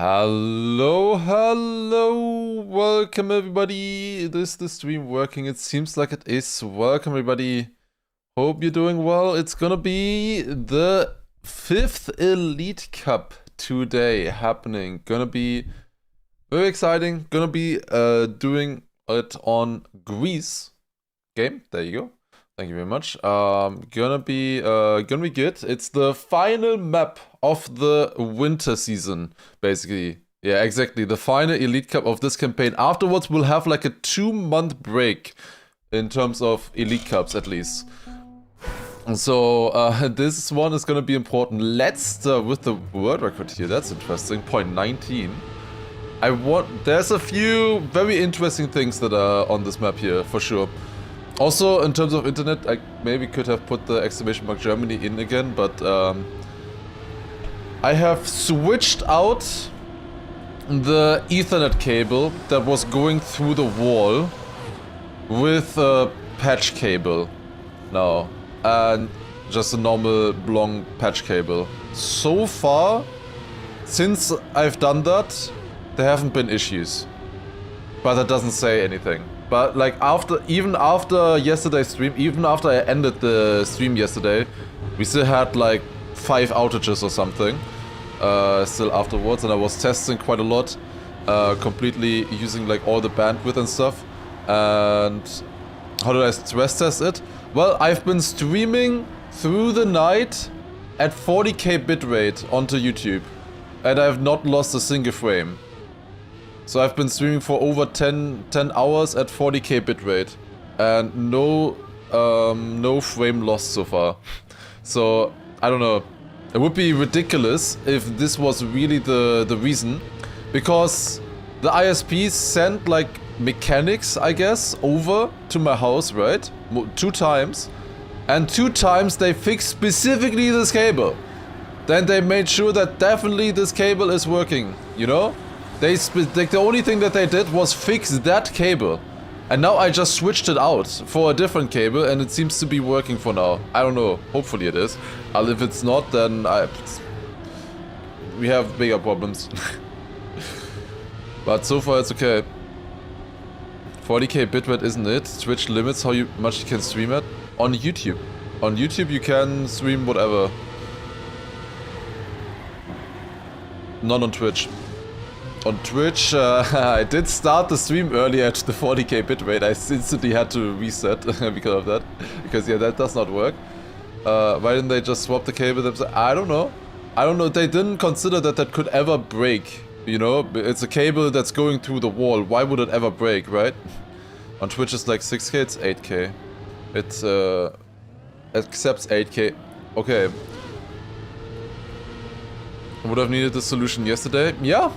Hello, welcome everybody. Is the stream working? It seems like it is. Welcome everybody. Hope you're doing well. It's gonna be the 5th Elite Cup today happening. Gonna be very exciting. Gonna be doing it on Greece game. There you go. Thank you very much. Gonna be good. It's the final map of the winter season, basically. Yeah, exactly. The final Elite Cup of this campaign. Afterwards, we'll have like a 2-month break in terms of Elite Cups, at least. So this one is gonna be important. Let's start with the world record here. That's interesting. 0.19. There's a few very interesting things that are on this map here, for sure. Also, in terms of internet, I maybe could have put the exclamation mark Germany in again, but I have switched out the Ethernet cable that was going through the wall with a patch cable now, and just a normal long patch cable. So far, since I've done that, there haven't been issues, but that doesn't say anything. But like even after yesterday's stream, even after I ended the stream yesterday, we still had like 5 outages or something still afterwards, and I was testing quite a lot, completely using like all the bandwidth and stuff. And how did I stress test it? Well, I've been streaming through the night at 40k bitrate onto YouTube, and I've not lost a single frame. So I've been streaming for over 10 hours at 40k bitrate, and no frame lost so far. So I don't know. It would be ridiculous if this was really the reason, because the ISPs sent like mechanics, I guess, over to my house, right? 2 times, and 2 times they fixed specifically this cable. Then they made sure that definitely this cable is working, you know? The only thing that they did was fix that cable. And now I just switched it out for a different cable, and it seems to be working for now. I don't know. Hopefully it is. If it's not, then we have bigger problems. But so far it's okay. 40k bitrate, isn't it? Twitch limits how much you can stream at? On YouTube. On YouTube you can stream whatever. Not on Twitch. On Twitch, I did start the stream earlier at the 40k bitrate. I instantly had to reset because of that. Because yeah, that does not work. Why didn't they just swap the cable themselves? I don't know. They didn't consider that could ever break. You know, it's a cable that's going through the wall. Why would it ever break, right? On Twitch it's like 6k, it's 8k. It accepts 8k. Okay. Would have needed the solution yesterday. Yeah.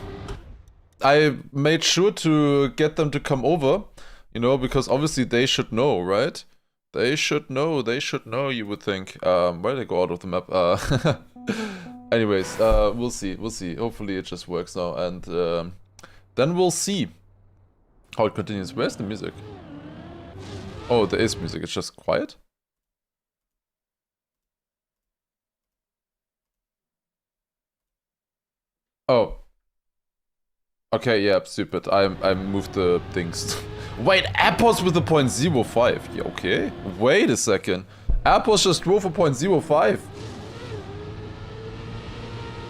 I made sure to get them to come over, you know, because obviously they should know, right? They should know, you would think. Why did I go out of the map? Anyways, we'll see. Hopefully it just works now, and then we'll see how it continues. Where's the music? Oh, there is music, it's just quiet? Oh. Okay, yeah, stupid. I moved the things. Wait, Appos with the 0.05. Yeah, okay. Wait a second. Appos just drove a 0.05.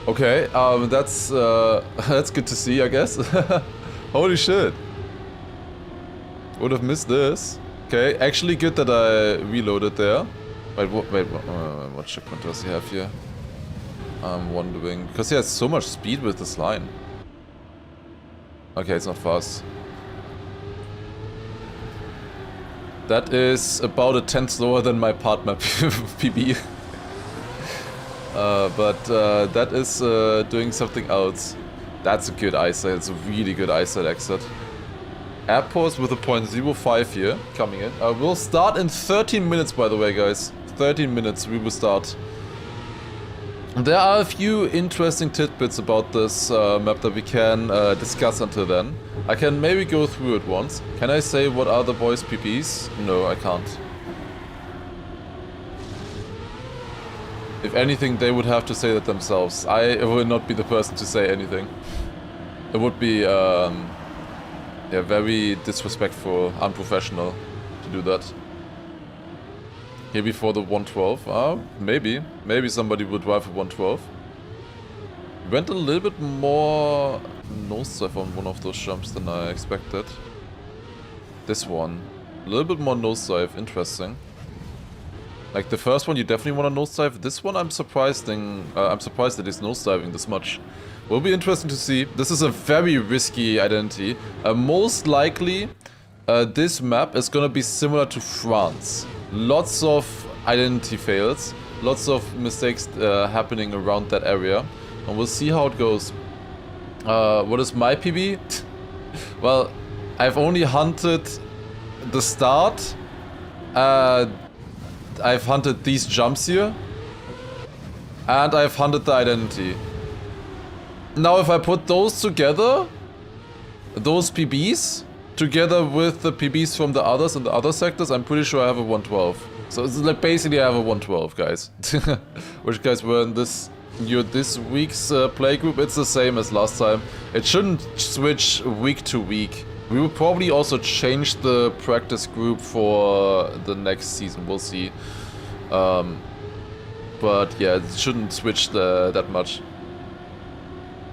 Okay, that's good to see, I guess. Holy shit. Would have missed this. Okay, actually good that I reloaded there. Wait, what checkpoint does he have here? I'm wondering, because he has so much speed with this line. Okay, it's not fast. That is about a 10th slower than my part map PB. But that is doing something else. That's a good eyesight. It's a really good eyesight exit. Airports with a 0.05 here coming in. We'll start in 13 minutes, by the way, guys. 13 minutes we will start. There are a few interesting tidbits about this map that we can discuss until then. I can maybe go through it once. Can I say what are the boys' PPs? No, I can't. If anything, they would have to say that themselves. I will not be the person to say anything. It would be, yeah, very disrespectful, unprofessional to do that. Here before the 112, maybe somebody would drive a 112. Went a little bit more nosedive on one of those jumps than I expected. This one, a little bit more nosedive, interesting. Like the first one, you definitely want to nosedive. This one, I'm surprised that he's nosediving this much. Will be interesting to see. This is a very risky identity. Most likely, this map is gonna be similar to France. Lots of identity fails, lots of mistakes happening around that area, and we'll see how it goes. What is my PB? Well, I've only hunted the start. I've hunted these jumps here, and I've hunted the identity. Now if I put those together, those PBs, together with the PBs from the others in the other sectors, I'm pretty sure I have a 112. So it's like basically I have a 112, guys. Which guys were in this week's play group, it's the same as last time. It shouldn't switch week to week. We will probably also change the practice group for the next season, we'll see. But yeah, it shouldn't switch that much.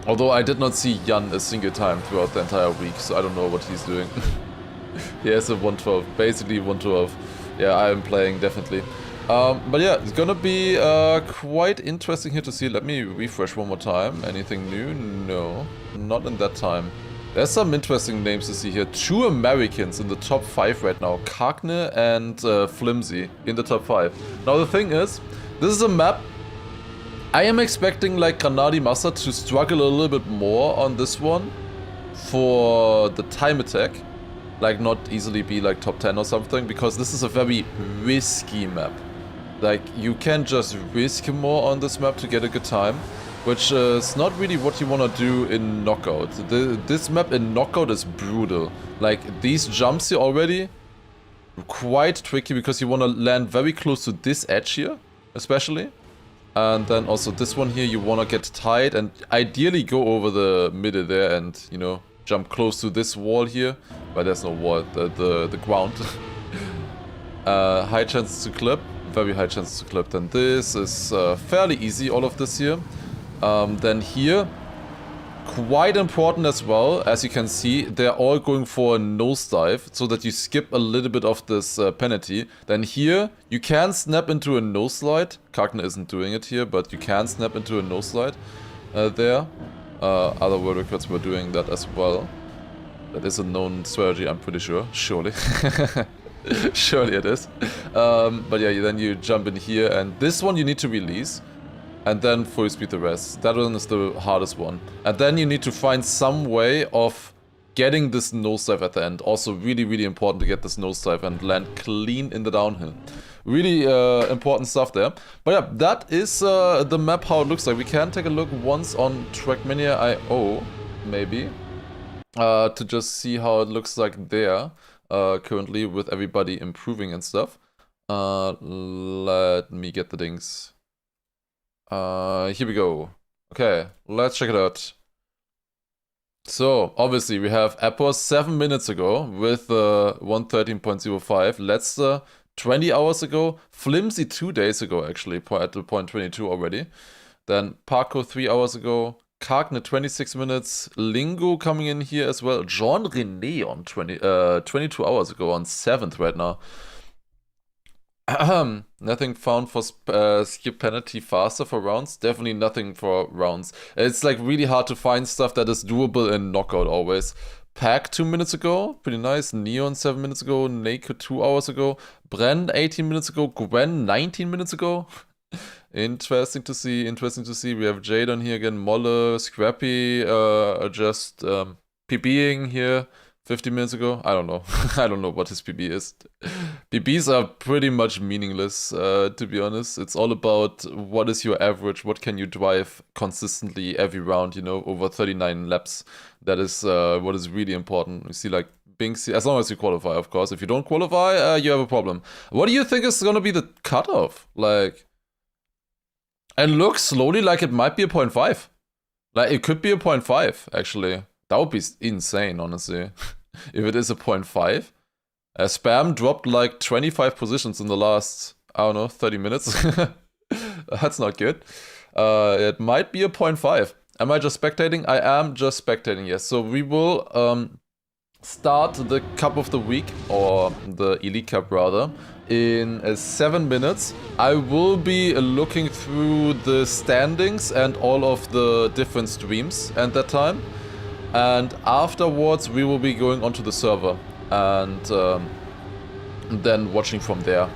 Although I did not see Jan a single time throughout the entire week, so I don't know what he's doing. He has a 112, basically 112. Yeah, I am playing, definitely. But yeah, it's gonna be quite interesting here to see. Let me refresh one more time. Anything new? No, not in that time. There's some interesting names to see here. 2 Americans in the top 5 right now. Kagne and Flimsy in the top 5. Now the thing is, this is a map. I am expecting like Kanadi Massa to struggle a little bit more on this one for the time attack. Like not easily be like top 10 or something, because this is a very risky map. Like you can just risk more on this map to get a good time, which is not really what you want to do in Knockout. This map in Knockout is brutal. Like these jumps here already, quite tricky because you want to land very close to this edge here, especially. And then also this one here, you want to get tight and ideally go over the middle there and, you know, jump close to this wall here. But there's no wall, the ground. High chances to clip, very high chances to clip. Then this is fairly easy, all of this here. Then here, quite important as well, as you can see, they're all going for a nosedive, so that you skip a little bit of this penalty. Then here, you can snap into a nose slide. Kagne isn't doing it here, but you can snap into a nose slide there. Other world records were doing that as well. That is a known strategy, I'm pretty sure. Surely. Surely it is. But yeah, then you jump in here, and this one you need to release. And then full speed the rest. That one is the hardest one. And then you need to find some way of getting this nosedive at the end. Also really, really important to get this nosedive and land clean in the downhill. Really important stuff there. But yeah, that is the map, how it looks like. We can take a look once on Trackmania.io, maybe. To just see how it looks like there. Currently with everybody improving and stuff. Let me get the things. Here we go. Okay, let's check it out. So, obviously, we have Appos 7 minutes ago with 113.05. Let's 20 hours ago. Flimsy 2 days ago, actually, at the point 22 already. Then Paco 3 hours ago. Kagne 26 minutes. Lingo coming in here as well. Jean René on 22 hours ago on 7th right now. Nothing found for skip penalty faster for rounds. Definitely nothing for rounds. It's like really hard to find stuff that is doable in Knockout always. Pack 2 minutes ago, pretty nice. Neon 7 minutes ago. Naked 2 hours ago. Bren 18 minutes ago. Gwen 19 minutes ago. Interesting to see. Interesting to see. We have Jade on here again. Molle, Scrappy, just PBing here. 50 minutes ago? I don't know. I don't know what his PB is. PBs are pretty much meaningless, to be honest. It's all about what is your average, what can you drive consistently every round, you know, over 39 laps. That is what is really important. You see, like, Binksy, as long as you qualify, of course. If you don't qualify, you have a problem. What do you think is going to be the cutoff? Like, and looks slowly like it might be a 0.5. Like, it could be a 0.5, actually. That would be insane, honestly. If it is a 0.5. Spam dropped like 25 positions in the last, I don't know, 30 minutes. That's not good. It might be a 0.5. Am I just spectating? I am just spectating, yes. So we will start the Cup of the Week, or the Elite Cup rather, in 7 minutes. I will be looking through the standings and all of the different streams at that time. And afterwards we will be going onto the server and then watching from there.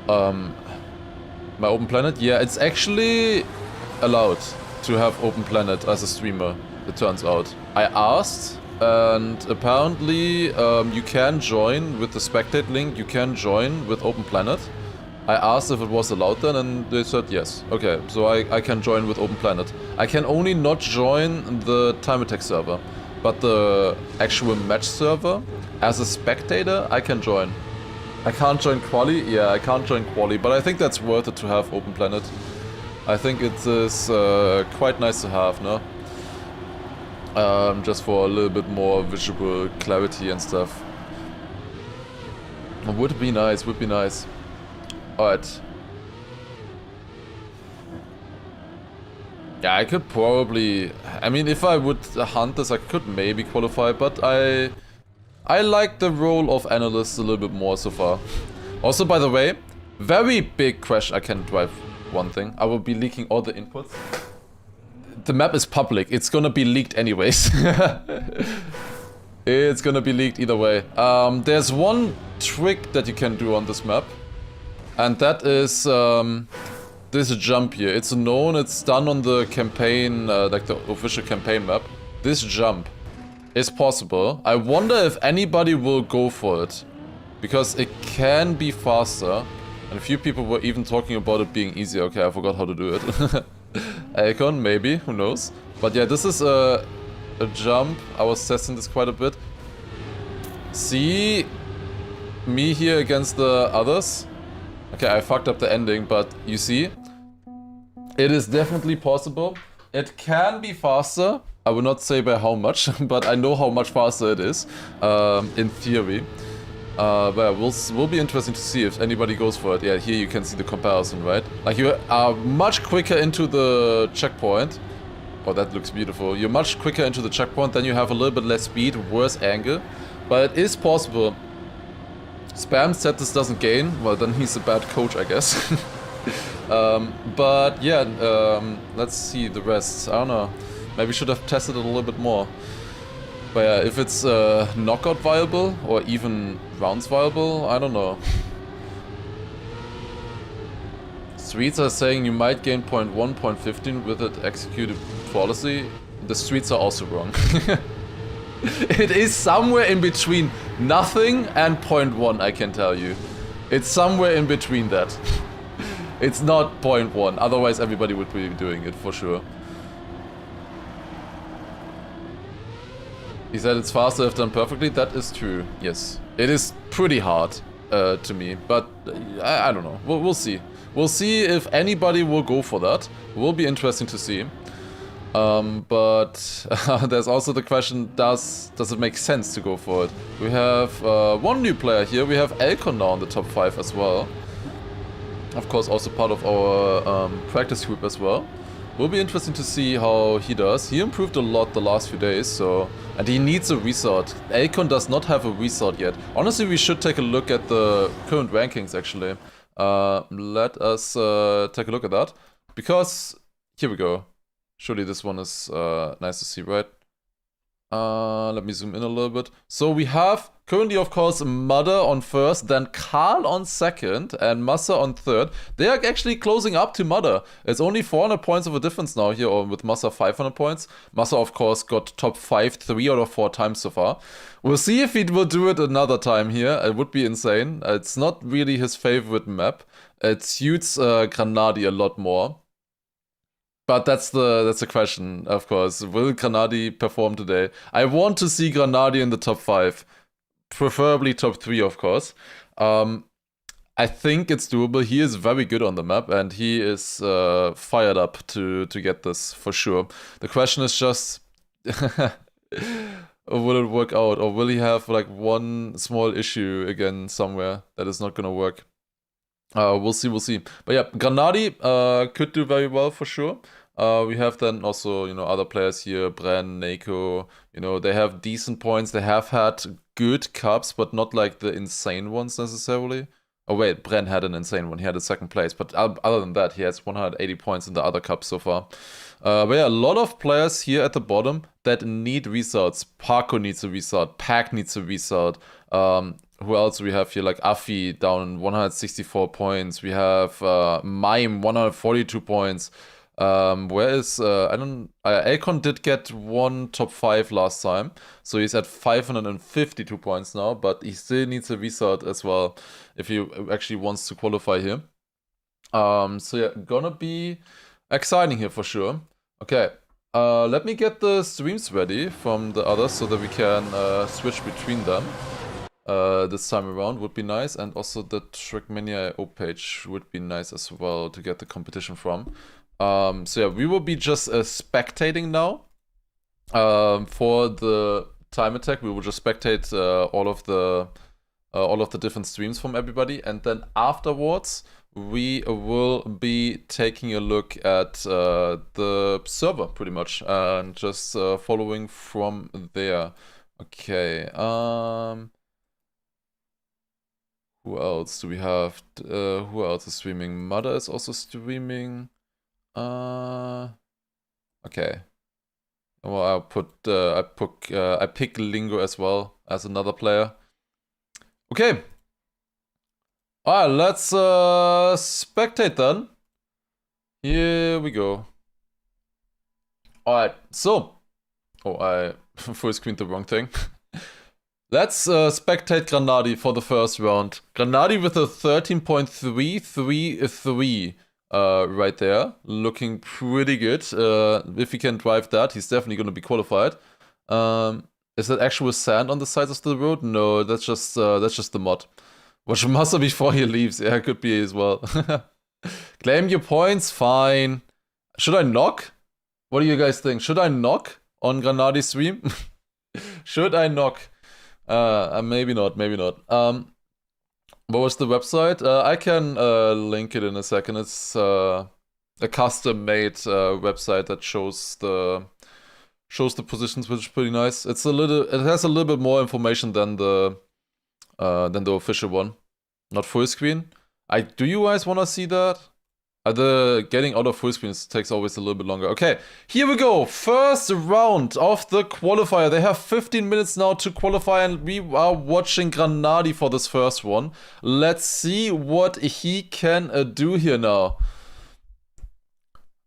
My Open Planet? Yeah, it's actually allowed to have Open Planet as a streamer, it turns out. I asked, and apparently you can join with the spectate link, you can join with Open Planet. I asked if it was allowed then, and they said yes. Okay, so I can join with Open Planet. I can only not join the Time Attack server, but the actual match server, as a spectator, I can join. I can't join Quali? Yeah, I can't join Quali, but I think that's worth it to have Open Planet. I think it is quite nice to have, no? Just for a little bit more visual clarity and stuff. Would be nice, would be nice. Alright. Yeah, I could probably... I mean, if I would hunt this, I could maybe qualify, but I like the role of analyst a little bit more so far. Also, by the way, very big crash. I can drive one thing. I will be leaking all the inputs. The map is public. It's gonna be leaked anyways. It's gonna be leaked either way. There's one trick that you can do on this map. And that is this jump here. It's known, it's done on the campaign, like the official campaign map. This jump is possible. I wonder if anybody will go for it. Because it can be faster. And a few people were even talking about it being easier. Okay, I forgot how to do it. Icon, maybe, who knows. But yeah, this is a jump. I was testing this quite a bit. See me here against the others. Okay, I fucked up the ending, but you see, it is definitely possible. It can be faster. I will not say by how much, but I know how much faster it is, in theory. But will be interesting to see if anybody goes for it. Yeah, here you can see the comparison, right? Like, you are much quicker into the checkpoint. Oh, that looks beautiful. You're much quicker into the checkpoint, then you have a little bit less speed, worse angle. But it is possible. Spam said this doesn't gain. Well, then he's a bad coach, I guess. But yeah, let's see the rest. I don't know. Maybe should have tested it a little bit more. But yeah, if it's knockout viable or even rounds viable, I don't know. Streets are saying you might gain 0.1, 0.15 with it executed flawlessly. The streets are also wrong. It is somewhere in between nothing and 0.1, I can tell you. It's somewhere in between that. It's not 0.1, otherwise everybody would be doing it for sure. He said it's faster if done perfectly. That is true, yes. It is pretty hard to me, but I don't know. We'll see. We'll see if anybody will go for that. Will be interesting to see. But there's also the question, does it make sense to go for it? We have one new player here. We have Elcon now in the top 5 as well. Of course, also part of our practice group as well. Will be interesting to see how he does. He improved a lot the last few days, so... And he needs a resort. Elcon does not have a resort yet. Honestly, we should take a look at the current rankings, actually. Let us take a look at that. Because, here we go. Surely this one is nice to see, right? Let me zoom in a little bit. So we have currently, of course, Mudder on first, then Karl on second, and Massa on third. They are actually closing up to Mudder. It's only 400 points of a difference now here, or with Massa 500 points. Massa, of course, got top 5 3 out of 4 times so far. We'll see if he will do it another time here. It would be insane. It's not really his favorite map. It suits Granadi a lot more. But that's the question, of course. Will Granadi perform today? I want to see Granadi in the top 5. Preferably top 3, of course. I think it's doable. He is very good on the map, and he is fired up to get this, for sure. The question is just, Or will it work out? Or will he have like one small issue again somewhere that is not gonna work? We'll see, we'll see. But yeah, Granadi could do very well for sure. We have then also, other players here, Bren, Nako, they have decent points. They have had good cups, but not like the insane ones necessarily. Oh wait, Bren had an insane one. He had a second place, but other than that, he has 180 points in the other cups so far. But yeah, a lot of players here at the bottom that need restarts. Parko needs a restart. Pack needs a restart. Who else do we have here? Like Afi down 164 points. We have Mime 142 points. Where is Elcon did get one top 5 last time, so he's at 552 points now, but he still needs a restart as well if he actually wants to qualify here. So yeah, gonna be exciting here for sure. Okay, let me get the streams ready from the others so that we can switch between them. This time around would be nice, and also the Trackmania.io page would be nice as well to get the competition from. So yeah, we will be just spectating now. For the time attack, we will just spectate all of the different streams from everybody, and then afterwards we will be taking a look at the server pretty much and just following from there. Okay. Who else do we have? Who else is streaming? Mother is also streaming. Okay. Well, I pick Lingo as well as another player. Okay. Alright, let's spectate then. Here we go. Alright, so. Oh, I full screened the wrong thing. Let's spectate Granadi for the first round. Granadi with a 13.333 right there. Looking pretty good. If he can drive that, he's definitely going to be qualified. Is that actual sand on the sides of the road? No, that's just the mod. Watch Massa before he leaves. Yeah, could be as well. Claim your points, fine. Should I knock? What do you guys think? Should I knock on Granadi's stream? Should I knock? Maybe not, maybe not. What was the website? I can link it in a second. It's a custom-made website that shows the positions, which is pretty nice. It has a little bit more information than the official one. Not full screen. Do you guys want to see that? The getting out of full screens takes always a little bit longer. Okay, here we go. First round of the qualifier. They have 15 minutes now to qualify, and we are watching Granadi for this first one. Let's see what he can do here now.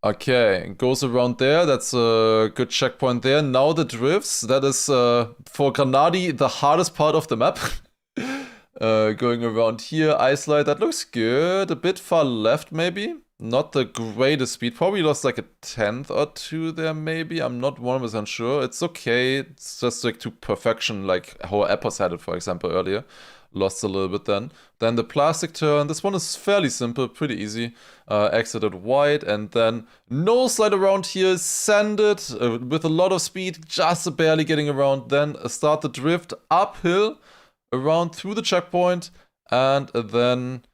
Okay, goes around there. That's a good checkpoint there. Now the drifts. That is, for Granadi, the hardest part of the map. Going around here, ice slide, that looks good. A bit far left, maybe. Not the greatest speed. Probably lost like a 10th or 2 there, maybe. I'm not 100% sure. It's okay. It's just like to perfection, like how Epos had it, for example, earlier. Lost a little bit then. Then the plastic turn. This one is fairly simple, pretty easy. Exited wide, and then no slide around here. Send it with a lot of speed, just barely getting around. Then start the drift uphill, around through the checkpoint, and then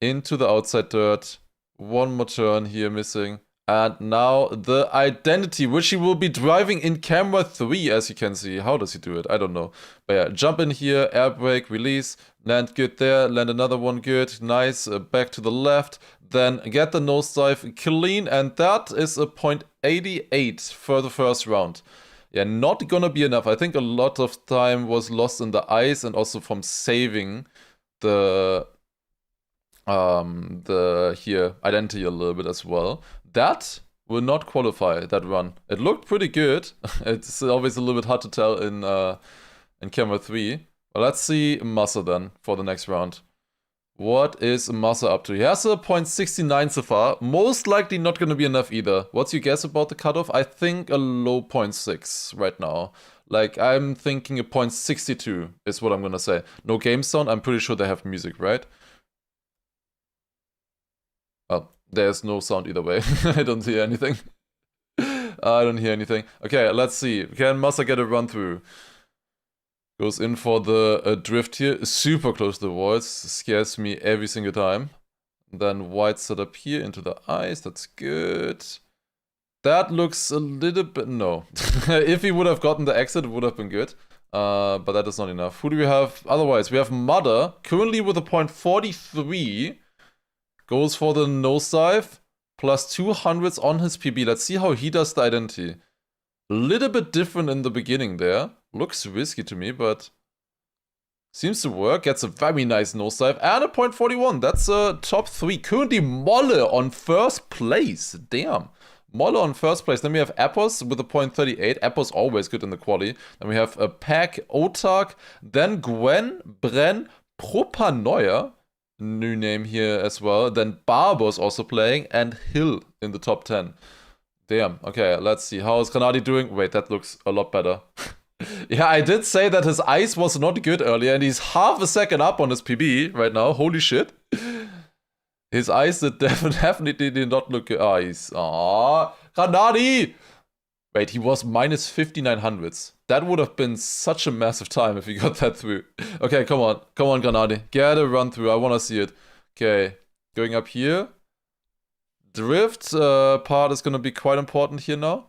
into the outside dirt. One more turn here missing. And now the identity, which he will be driving in camera 3, as you can see. How does he do it? I don't know. But yeah, jump in here, air brake, release, land good there, land another one good, nice, back to the left, then get the nosedive clean, and that is a 0.88 for the first round. Yeah, not gonna be enough. I think a lot of time was lost in the ice and also from saving the identity a little bit as well. That will not qualify, that run. It looked pretty good. It's always a little bit hard to tell in camera 3. But let's see Massa then for the next round. What is Massa up to? He has a 0.69 so far. Most likely not going to be enough either. What's your guess about the cutoff? I think a low 0.6 right now. Like, I'm thinking a 0.62 is what I'm going to say. No game sound. I'm pretty sure they have music, right? Well, there's no sound either way. I don't hear anything. I don't hear anything. Okay, let's see. Can Massa get a run through? Goes in for the drift here. Super close to the walls. Scares me every single time. Then white set up here into the ice. That's good. That looks a little bit... No. If he would have gotten the exit, it would have been good. But that is not enough. Who do we have? Otherwise, we have Mother. Currently with a .43. Goes for the nosedive. Plus 200s on his PB. Let's see how he does the identity. A little bit different in the beginning there. Looks risky to me, but... seems to work. Gets a very nice nosedive. And a .41. That's a top 3. Currently Molle on first place. Damn. Molle on first place. Then we have Epos with a .38. Epos always good in the quali. Then we have Pack, Otak. Then Gwen, Bren, Propanoia. New name here as well. Then Barbo's also playing. And Hill in the top 10. Damn. Okay, let's see. How is Granadi doing? Wait, that looks a lot better. Yeah, I did say that his ice was not good earlier. And he's half a second up on his PB right now. Holy shit. His eyes definitely did not look good. Oh, he's... Aww. Granadi! Wait, he was minus 5900s. That would have been such a massive time if he got that through. Okay, come on. Come on, Granadi. Get a run through. I want to see it. Okay. Going up here. Drift part is going to be quite important here now.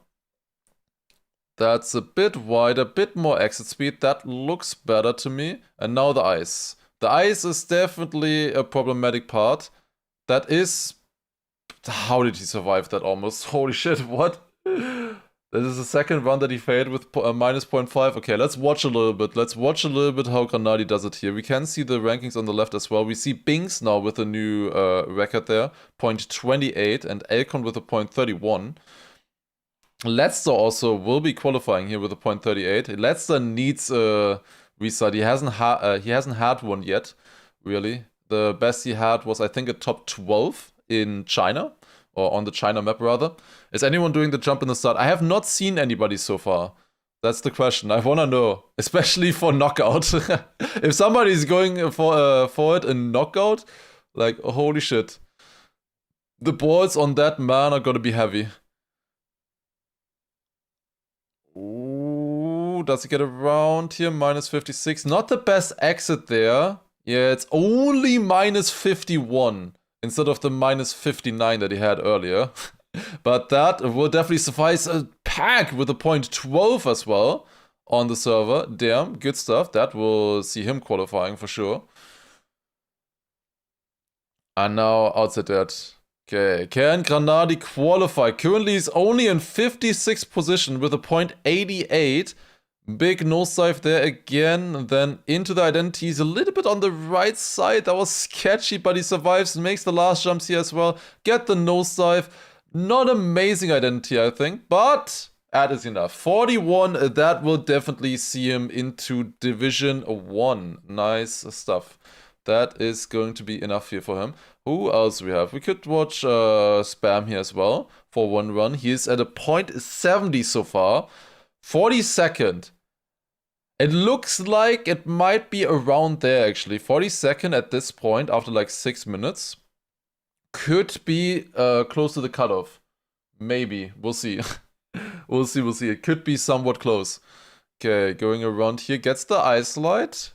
That's a bit wider, a bit more exit speed. That looks better to me. And now the ice. The ice is definitely a problematic part. That is... How did he survive that almost? Holy shit, what? This is the second run that he failed with minus 0.5. Okay, let's watch a little bit. Let's watch a little bit how Granadi does it here. We can see the rankings on the left as well. We see Binks now with a new record there. 0.28 and Elcon with a 0.31. Letzter also will be qualifying here with a 0.38. Letzter needs a restart. He hasn't had one yet, really. The best he had was, I think, a top 12 in China, or on the China map rather. Is anyone doing the jump in the start? I have not seen anybody so far. That's the question. I want to know, especially for knockout. If somebody's going for it in knockout, like, holy shit. The balls on that man are gonna be heavy. Ooh, does he get around here? Minus 56. Not the best exit there. Yeah, it's only minus 51 instead of the minus 59 that he had earlier. But that will definitely suffice. A Pack with a .12 as well on the server. Damn, good stuff. That will see him qualifying for sure. And now outside that. Okay, can Granadi qualify? Currently he's only in 56th position with a .88. Big nosedive there again. Then into the identity. He's a little bit on the right side. That was sketchy, but he survives and makes the last jumps here as well. Get the nosedive. Not amazing identity, I think, but that is enough. 41, that will definitely see him into Division 1. Nice stuff. That is going to be enough here for him. Who else we have? We could watch Spam here as well for one run. He is at a .70 so far. 42nd. It looks like it might be around there actually. 42nd at this point after like 6 minutes. Could be close to the cutoff. Maybe. We'll see. We'll see. It could be somewhat close. Okay, going around here. Gets the ice light.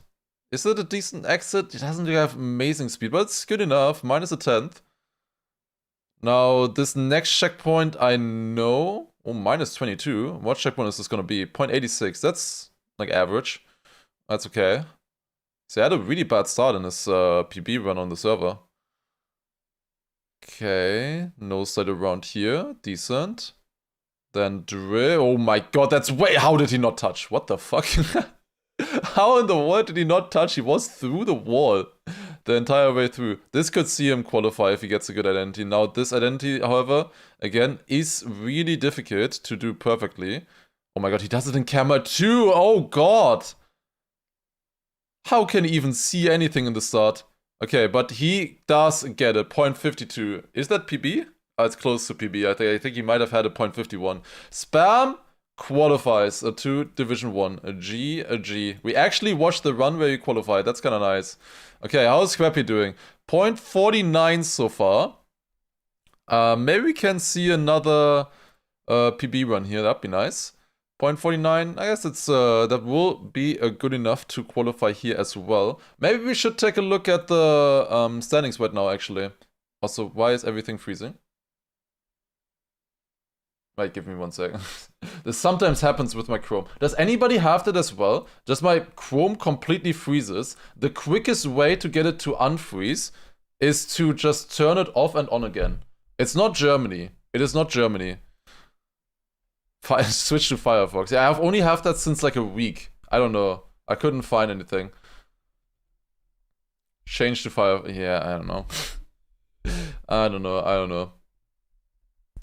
Is it a decent exit? It doesn't have amazing speed, but it's good enough. Minus a 10th. Now, this next checkpoint I know. Oh, minus 22. What checkpoint is this going to be? 0.86. That's like average. That's okay. So he had a really bad start in his PB run on the server. Okay. No side around here. Decent. Then drill. Oh my god, that's way. How did he not touch? What the fuck? How in the world did he not touch? He was through the wall the entire way through. This could see him qualify if he gets a good identity. Now, this identity, however, again, is really difficult to do perfectly. Oh my god, he does it in camera too. Oh god. How can he even see anything in the start? Okay, but he does get a .52. Is that PB? Oh, it's close to PB. I think he might have had a .51. Spam qualifies to Division 1. A G. We actually watched the run where he qualified. That's kind of nice. Okay, how's Scrappy doing? .49 so far. Maybe we can see another PB run here. That'd be nice. 0.49. I guess it's that will be good enough to qualify here as well. Maybe we should take a look at the standings right now, actually. Also, why is everything freezing? Wait, give me 1 second. This sometimes happens with my Chrome. Does anybody have that as well? Just my Chrome completely freezes. The quickest way to get it to unfreeze is to just turn it off and on again. It's not Germany. It is not Germany. Switch to Firefox. Yeah, I've only had that since like a week. I don't know. I couldn't find anything. Change to Firefox. Yeah, I don't know. I don't know.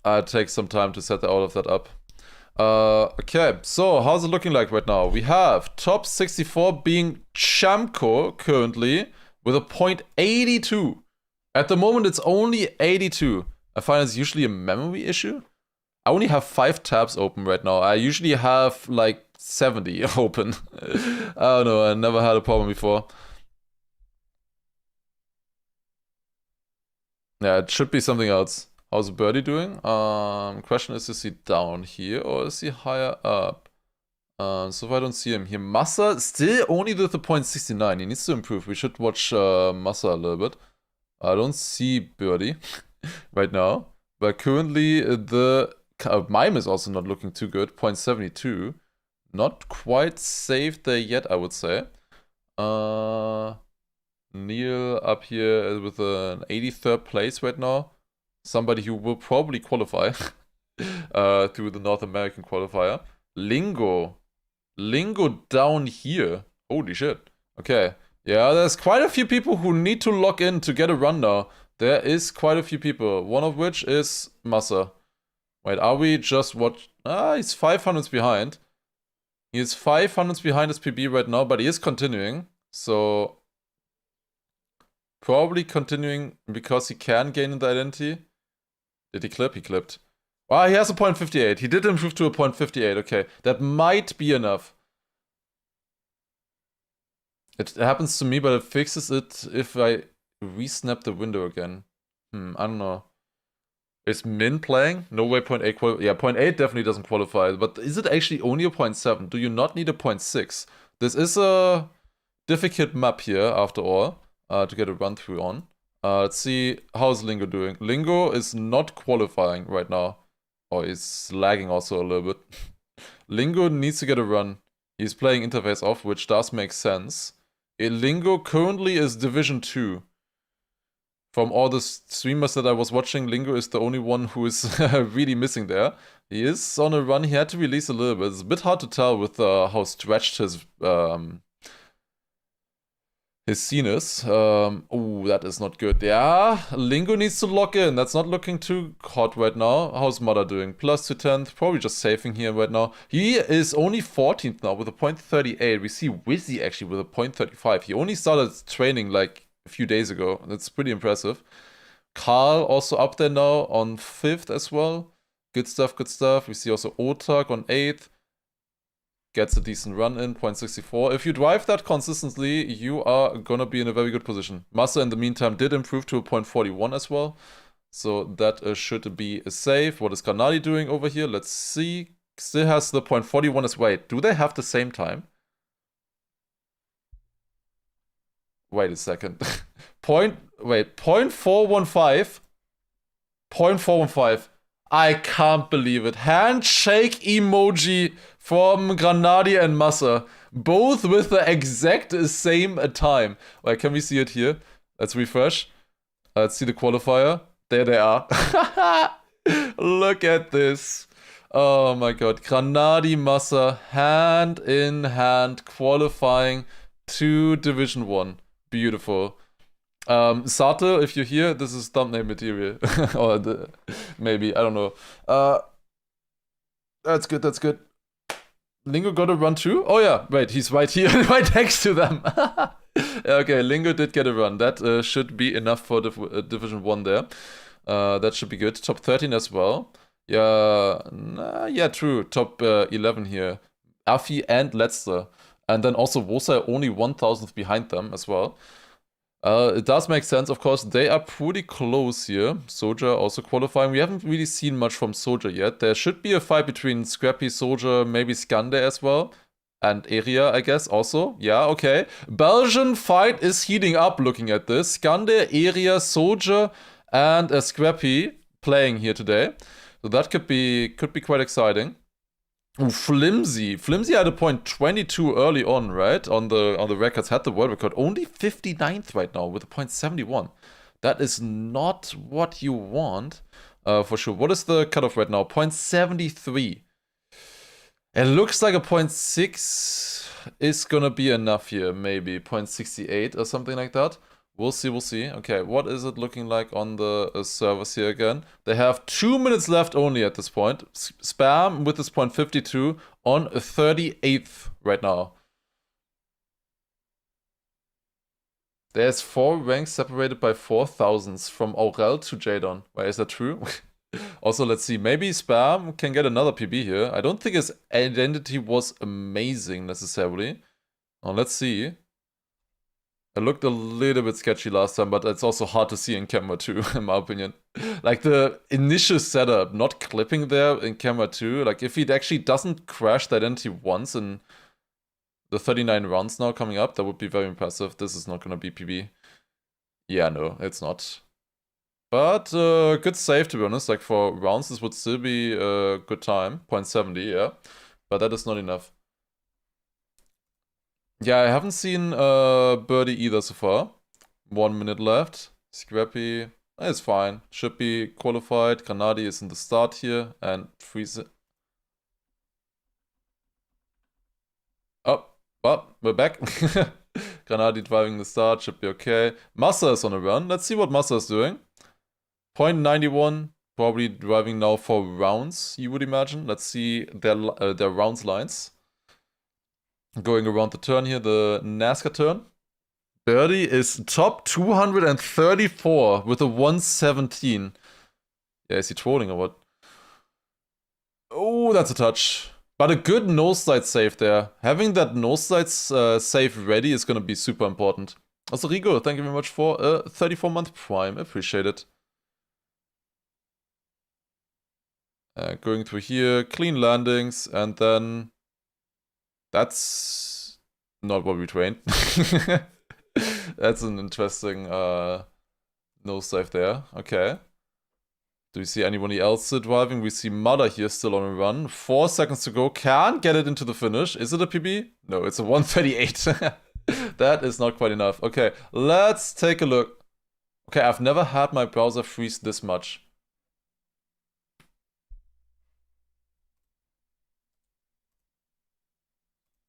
I'll take some time to set all of that up. Okay, so how's it looking like right now? We have top 64 being Chamco currently with a 0.82. At the moment, it's only 82. I find it's usually a memory issue. I only have 5 tabs open right now. I usually have like 70 open. I don't know, I never had a problem before. Yeah, it should be something else. How's Birdie doing? Question is he down here or is he higher up? So if I don't see him here. Massa still only with the 0.69. He needs to improve. We should watch Massa a little bit. I don't see Birdie right now. But currently the Mime is also not looking too good. 0.72. Not quite safe there yet, I would say. Neil up here with an 83rd place right now. Somebody who will probably qualify through the North American qualifier. Lingo down here. Holy shit. Okay. Yeah, there's quite a few people who need to log in to get a run now. There is quite a few people. One of which is Massa. Wait, are we just watch? He's 500s behind. He is 500s behind his PB right now, but he is continuing. So probably continuing because he can gain the identity. Did he clip? He clipped. Wow, he has a 0.58. He did improve to a 0.58. Okay, that might be enough. It happens to me, but it fixes it if I re-snap the window again. I don't know. Is Min playing? No way 0.8 yeah, 0.8 definitely doesn't qualify. But is it actually only a 0.7? Do you not need a 0.6? This is a difficult map here, after all, to get a run-through on. Let's see, how's Lingo doing? Lingo is not qualifying right now. Oh, he's lagging also a little bit. Lingo needs to get a run. He's playing interface off, which does make sense. Lingo currently is Division 2. From all the streamers that I was watching, Lingo is the only one who is really missing there. He is on a run. He had to release a little bit. It's a bit hard to tell with how stretched his scene is. Oh, that is not good. Yeah, Lingo needs to lock in. That's not looking too hot right now. How's Mother doing? Plus 210th. Probably just saving here right now. He is only 14th now with a 0.38. We see Wizzy actually with a 0.35. He only started training like a few days ago. That's pretty impressive. Carl also up there now on 5th as well. Good stuff, good stuff. We see also Otak on 8th. Gets a decent run in, 0.64. If you drive that consistently, you are gonna be in a very good position. Massa, in the meantime, did improve to a 0.41 as well. So that should be safe. What is Kanadi doing over here? Let's see. Still has the 0.41 as well. Do they have the same time? Wait a second. 0.415. 0.415. I can't believe it. Handshake emoji from Granadi and Massa. Both with the exact same time. Wait, can we see it here? Let's refresh. Let's see the qualifier. There they are. Look at this. Oh my god. Granadi, Massa, hand in hand, qualifying to Division 1. Beautiful. Sato, if you're here, this is thumbnail material. Or maybe, I don't know. That's good, that's good. Lingo got a run too? Oh yeah, wait, he's right here, right next to them. Okay, Lingo did get a run. That should be enough for Division 1 there. That should be good. Top 13 as well. Yeah, yeah, true. Top 11 here. Afi and Letzter. And then also Wosa only 1,000th behind them as well. It does make sense, of course. They are pretty close here. Soldier also qualifying. We haven't really seen much from Soldier yet. There should be a fight between Scrappy, Soldier, maybe Skande as well. And Area, I guess, also. Yeah, okay. Belgian fight is heating up looking at this. Skande, Area, Soldier, and Scrappy playing here today. So that could be quite exciting. Ooh, Flimsy. Flimsy had a point 22 early on, right? On the records, had the world record. Only 59th right now with a point 71. That is not what you want, for sure. What is the cutoff right now? Point 73. It looks like a point 6 is gonna be enough here, maybe. Point 68 or something like that. We'll see, we'll see. Okay, what is it looking like on the servers here again? They have 2 minutes left only at this point. Spam with this point 52 on 38th right now. There's 4 ranks separated by 4,000s from Aurel to Jadon. Why, is that true? Also, let's see. Maybe Spam can get another PB here. I don't think his identity was amazing necessarily. Now, let's see. It looked a little bit sketchy last time, but it's also hard to see in camera too, in my opinion. Like the initial setup, not clipping there in camera too. Like if he actually doesn't crash the identity once in the 39 rounds now coming up, that would be very impressive. This is not gonna be PB. Yeah, no, it's not. But good save, to be honest. Like for rounds, this would still be a good time. 0.70, yeah. But that is not enough. Yeah, I haven't seen Birdie either so far. 1 minute left. Scrappy, it's fine. Should be qualified. Granadi is in the start here. And Freeze. Oh, we're back. Granadi driving the start. Should be okay. Massa is on a run. Let's see what Massa is doing. 0.91. Probably driving now for rounds, you would imagine. Let's see their rounds lines. Going around the turn here, the NASCAR turn. Birdie is top 234 with a 117. Yeah, is he trolling or what? Oh, that's a touch. But a good nose slide save there. Having that nose slide save ready is going to be super important. Also, Rigo, thank you very much for a 34-month prime. Appreciate it. Going through here, clean landings, and then... That's not what we trained. That's an interesting nose dive there. Okay. Do we see anybody else driving? We see Mother here still on a run. 4 seconds to go. Can't get it into the finish. Is it a PB? No, it's a 138. That is not quite enough. Okay, let's take a look. Okay, I've never had my browser freeze this much.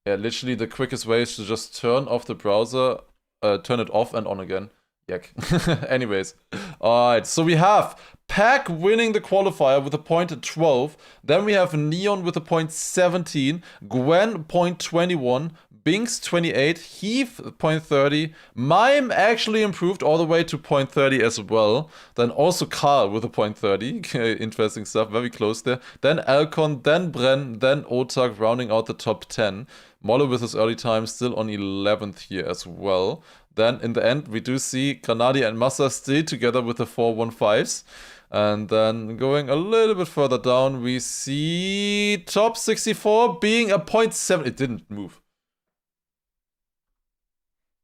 Yeah, literally the quickest way is to just turn off the browser, turn it off and on again. Yuck. Anyways. Alright, so we have Pack winning the qualifier with a point at 12. Then we have Neon with a point 17. Gwen, point 21. Binks, 28. Heath, point 30. Mime actually improved all the way to point 30 as well. Then also Carl with a point 30. Interesting stuff, very close there. Then Alcon, then Bren, then Otak rounding out the top 10. Molle with his early time still on 11th here as well. Then in the end, we do see Granadi and Massa still together with the 415s. And then going a little bit further down, we see top 64 being a 0.7. It didn't move.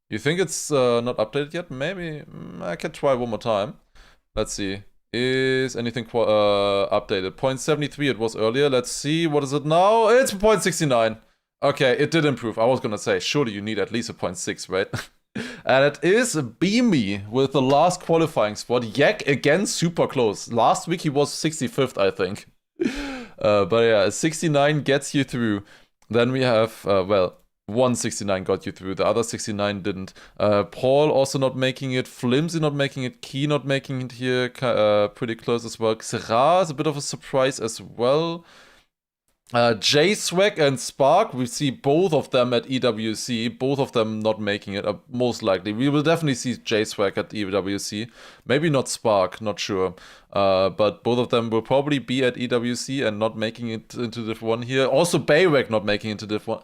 You think it's not updated yet? Maybe I can try one more time. Let's see. Is anything updated? 0.73 it was earlier. Let's see. What is it now? It's 0.69. Okay, it did improve. I was gonna say, surely you need at least a 0.6, right? And it is Beamy with the last qualifying spot. Yak again, super close. Last week he was 65th, I think. But yeah, 69 gets you through. Then we have, well, 169 got you through. The other 69 didn't. Paul also not making it. Flimsy not making it. Key not making it here. Pretty close as well. Xera is a bit of a surprise as well. J-Swag and Spark, we see both of them at EWC, both of them not making it, most likely. We will definitely see J-Swag at EWC, maybe not Spark, not sure. But both of them will probably be at EWC and not making it into Div 1 here. Also Baywag not making it into Div 1.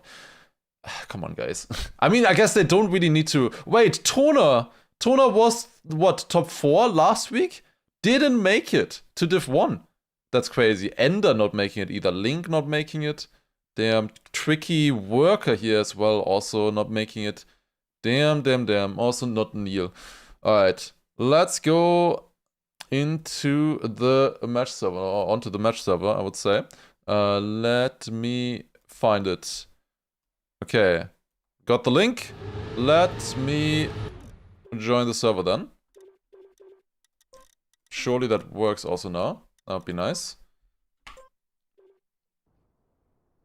Come on, guys. I mean, I guess they don't really need to... Wait, Toner Tona was, what, top 4 last week? Didn't make it to Div 1. That's crazy. Ender not making it either. Link not making it. Damn, tricky worker here as well, also not making it. Damn. Also not Neil. Alright, let's go into the match server, or onto the match server, I would say. Let me find it. Okay, got the link. Let me join the server then. Surely that works also now. That would be nice.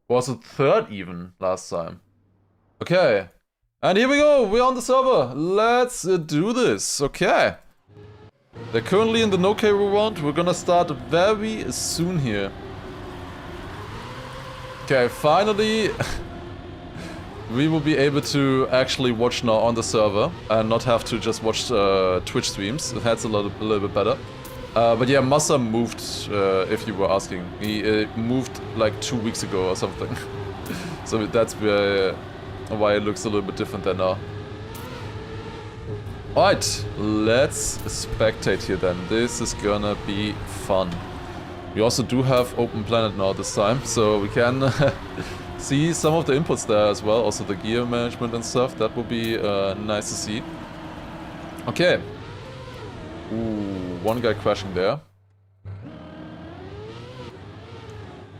Was it 3rd even last time? Okay. And here we go, we're on the server. Let's do this, okay. They're currently in the no K round. We're gonna start very soon here. Okay, finally we will be able to actually watch now on the server and not have to just watch Twitch streams. That's a little bit better. But yeah, Massa moved, if you were asking. He moved like 2 weeks ago or something. So that's why it looks a little bit different than now. Alright, let's spectate here then. This is gonna be fun. We also do have Open Planet now this time, so we can see some of the inputs there as well. Also the gear management and stuff. That will be nice to see. Okay. Ooh, one guy crashing there.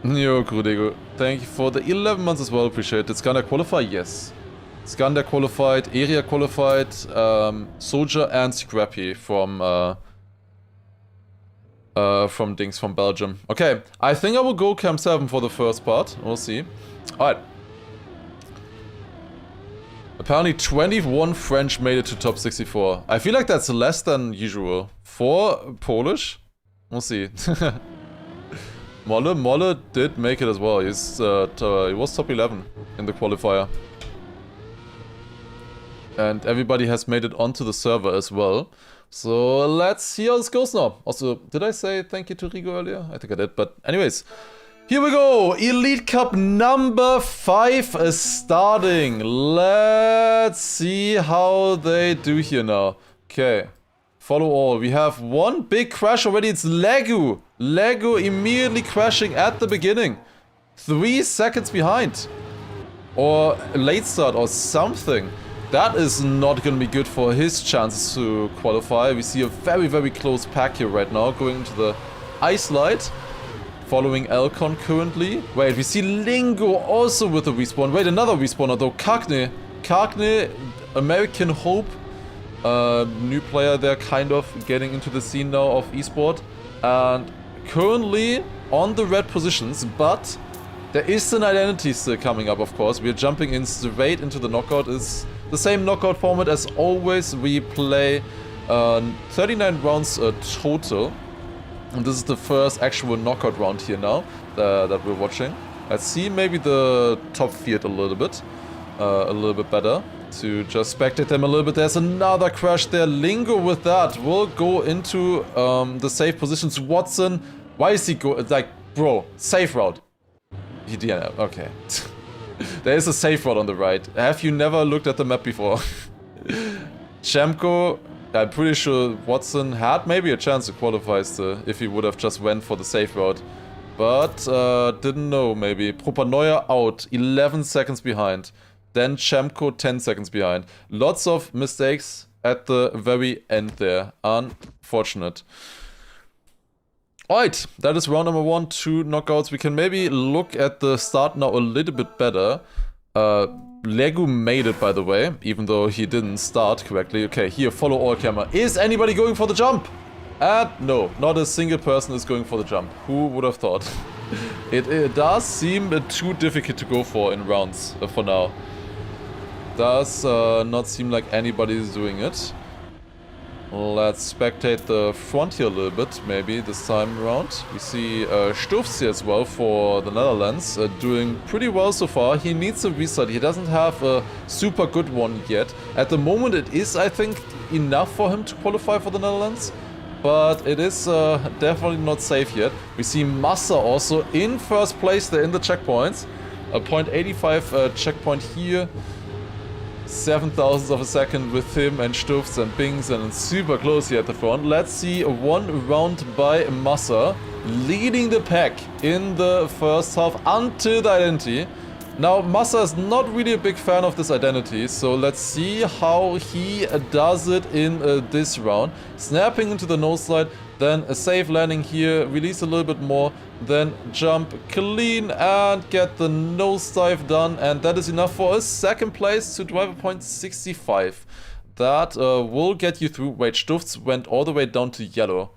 Yo, Krudego. Thank you for the 11 months as well, appreciate it. Skander qualified? Yes. Skander qualified, Area qualified, Soldier and Scrappy from Dings, from Belgium. Okay, I think I will go Camp 7 for the first part. We'll see. Alright. Apparently 21 French made it to top 64. I feel like that's less than usual. 4 Polish? We'll see. Molle did make it as well. He was top 11 in the qualifier. And everybody has made it onto the server as well. So let's see how this goes now. Also, did I say thank you to Rigo earlier? I think I did, but anyways. Here we go! Elite Cup number 5 is starting. Let's see how they do here now. Okay. Follow all. We have one big crash already. It's Lego. Lego immediately crashing at the beginning. 3 seconds behind. Or late start or something. That is not going to be good for his chances to qualify. We see a very, very close pack here right now going into the Ice Light. Following Elcon currently. Wait, we see Lingo also with a respawn. Wait, another respawner though. Cagne, American Hope. New player there, kind of getting into the scene now of esport. And currently on the red positions, but there is an identity still coming up, of course. We are jumping in straight into the knockout. It's the same knockout format as always. We play 39 rounds total. And this is the first actual knockout round here now that we're watching. Let's see maybe the top field a little bit better to just spectate them a little bit. There's another crash there. Lingo with that will go into the safe positions. Watson, why is he like, bro, safe route. Yeah, okay. There is a safe route on the right. Have you never looked at the map before? Chemko, I'm pretty sure Watson had maybe a chance to qualify still if he would have just went for the safe route. But didn't know maybe. Propanoia out, 11 seconds behind. Then Chemko 10 seconds behind. Lots of mistakes at the very end there. Unfortunate. Alright, that is round number 1, 2 knockouts. We can maybe look at the start now a little bit better. Legu made it, by the way, even though he didn't start correctly. Okay, here, follow all camera. Is anybody going for the jump? No, not a single person is going for the jump. Who would have thought? It does seem too difficult to go for in rounds for now. Does not seem like anybody is doing it. Let's spectate the front here a little bit, maybe this time around. We see Stufs here as well for the Netherlands, doing pretty well so far. He needs a restart. He doesn't have a super good one yet. At the moment it is, I think, enough for him to qualify for the Netherlands. But it is definitely not safe yet. We see Massa also in first place there in the checkpoints. A .85 checkpoint here. 7,000 of a second with him and Stufz and Bings, and super close here at the front. Let's see one round by Massa, leading the pack in the first half until the identity. Now, Massa is not really a big fan of this identity, so let's see how he does it in this round. Snapping into the nose slide, then a safe landing here, release a little bit more, then jump clean and get the nosedive done, and that is enough for a second place to drive a .65. That will get you through. Wait, Stufz went all the way down to yellow.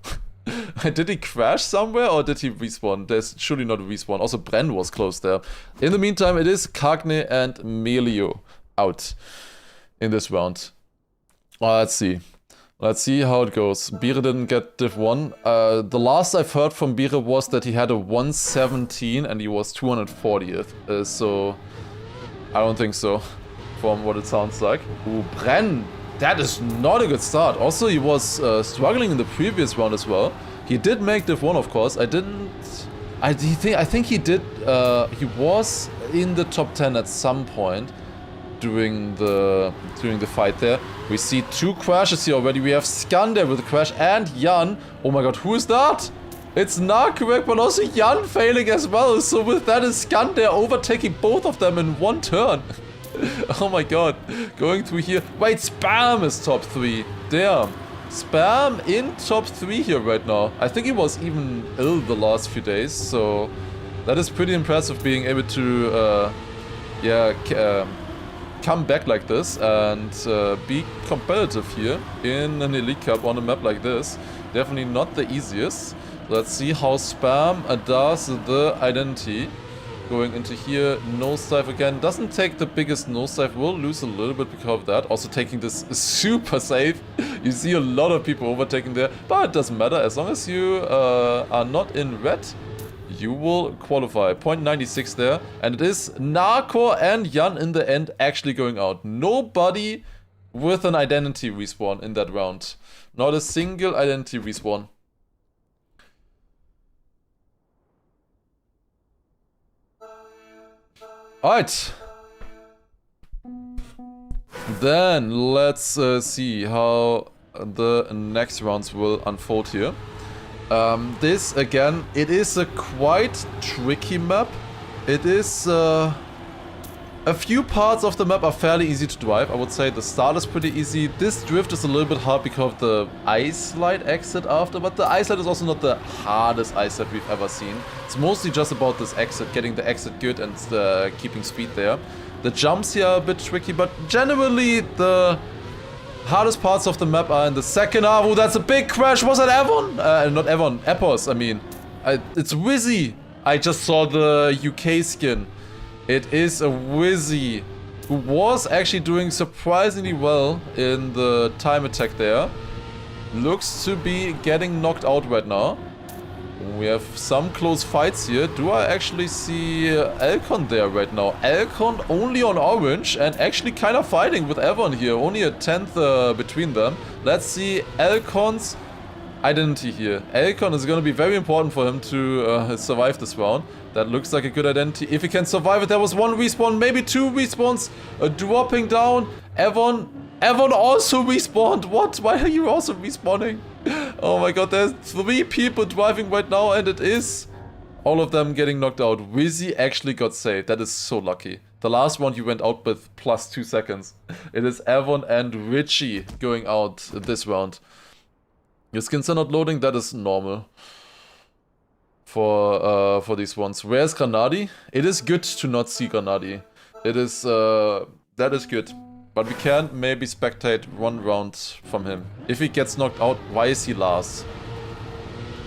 Did he crash somewhere or did he respawn? There's surely not a respawn. Also, Bren was close there. In the meantime, it is Cagne and Melio out in this round. Let's see. Let's see how it goes. Bire didn't get Div 1. The last I've heard from Bire was that he had a 117 and he was 240th. So, I don't think so, from what it sounds like. Ooh, Bren! That is not a good start. Also, he was struggling in the previous round as well. He did make Div 1, of course. I think he did. He was in the top 10 at some point during the fight there. We see 2 crashes here already. We have Scan there with a crash and Jan. Oh my god, who is that? It's Narcorrect, but also Jan failing as well. So with that is Scan there overtaking both of them in one turn. Oh my god, going through here. Wait, Spam is top 3. Damn. Spam in top 3 here right now. I think he was even ill the last few days, so that is pretty impressive being able to, come back like this and be competitive here in an Elite Cup on a map like this. Definitely not the easiest. Let's see how Spam does the identity. Going into here, nosedive again. Doesn't take the biggest nosedive, will lose a little bit because of that. Also taking this super safe. You see a lot of people overtaking there, but it doesn't matter. As long as you are not in red, you will qualify. .96 there. And it is Narco and Jan in the end actually going out. Nobody with an identity respawn in that round. Not a single identity respawn. Alright. Then let's see how the next rounds will unfold here. This again, it is a quite tricky map. It is a few parts of the map are fairly easy to drive. I would say the start is pretty easy. This drift is a little bit hard because of the ice slide exit after, but the ice slide is also not the hardest ice slide we've ever seen. It's mostly just about this exit, getting the exit good and keeping speed there. The jumps here are a bit tricky, but generally the hardest parts of the map are in the second half. Oh, that's a big crash. Was that Avon? Not Avon, Epos, I mean. It's Wizzy. I just saw the UK skin. It is a Wizzy who was actually doing surprisingly well in the time attack there. Looks to be getting knocked out right now. We have some close fights here. Do I actually see Elcon there right now? Elcon only on orange and actually kind of fighting with Avon here. Only a 10th between them. Let's see Elcon's identity here. Elcon is going to be very important for him to survive this round. That looks like a good identity. If he can survive it, there was one respawn, maybe 2 respawns. Dropping down. Avon also respawned. What? Why are you also respawning? Oh my god, there's 3 people driving right now and it is all of them getting knocked out. Wizzy actually got saved. That is so lucky. The last one you went out with plus 2 seconds. It is Avon and Richie going out this round. Your skins are not loading, that is normal. For these ones. Where's Granadi? It is good to not see Granadi. It is, that is good. But we can maybe spectate 1 round from him. If he gets knocked out, why is he last?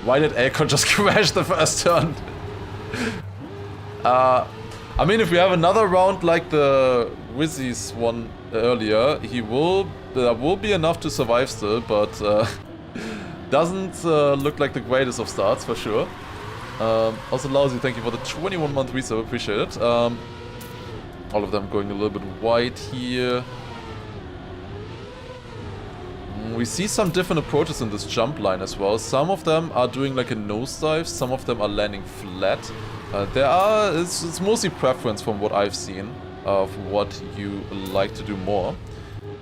Why did Elcon just crash the first turn? I mean, if we have another round like the Wizzy's one earlier, there will be enough to survive still, but doesn't look like the greatest of starts for sure. Also, Lousy, thank you for the 21-month resub, appreciate it. All of them going a little bit wide here. We see some different approaches in this jump line as well. Some of them are doing like a nosedive, some of them are landing flat. It's mostly preference from what I've seen. of what you like to do more.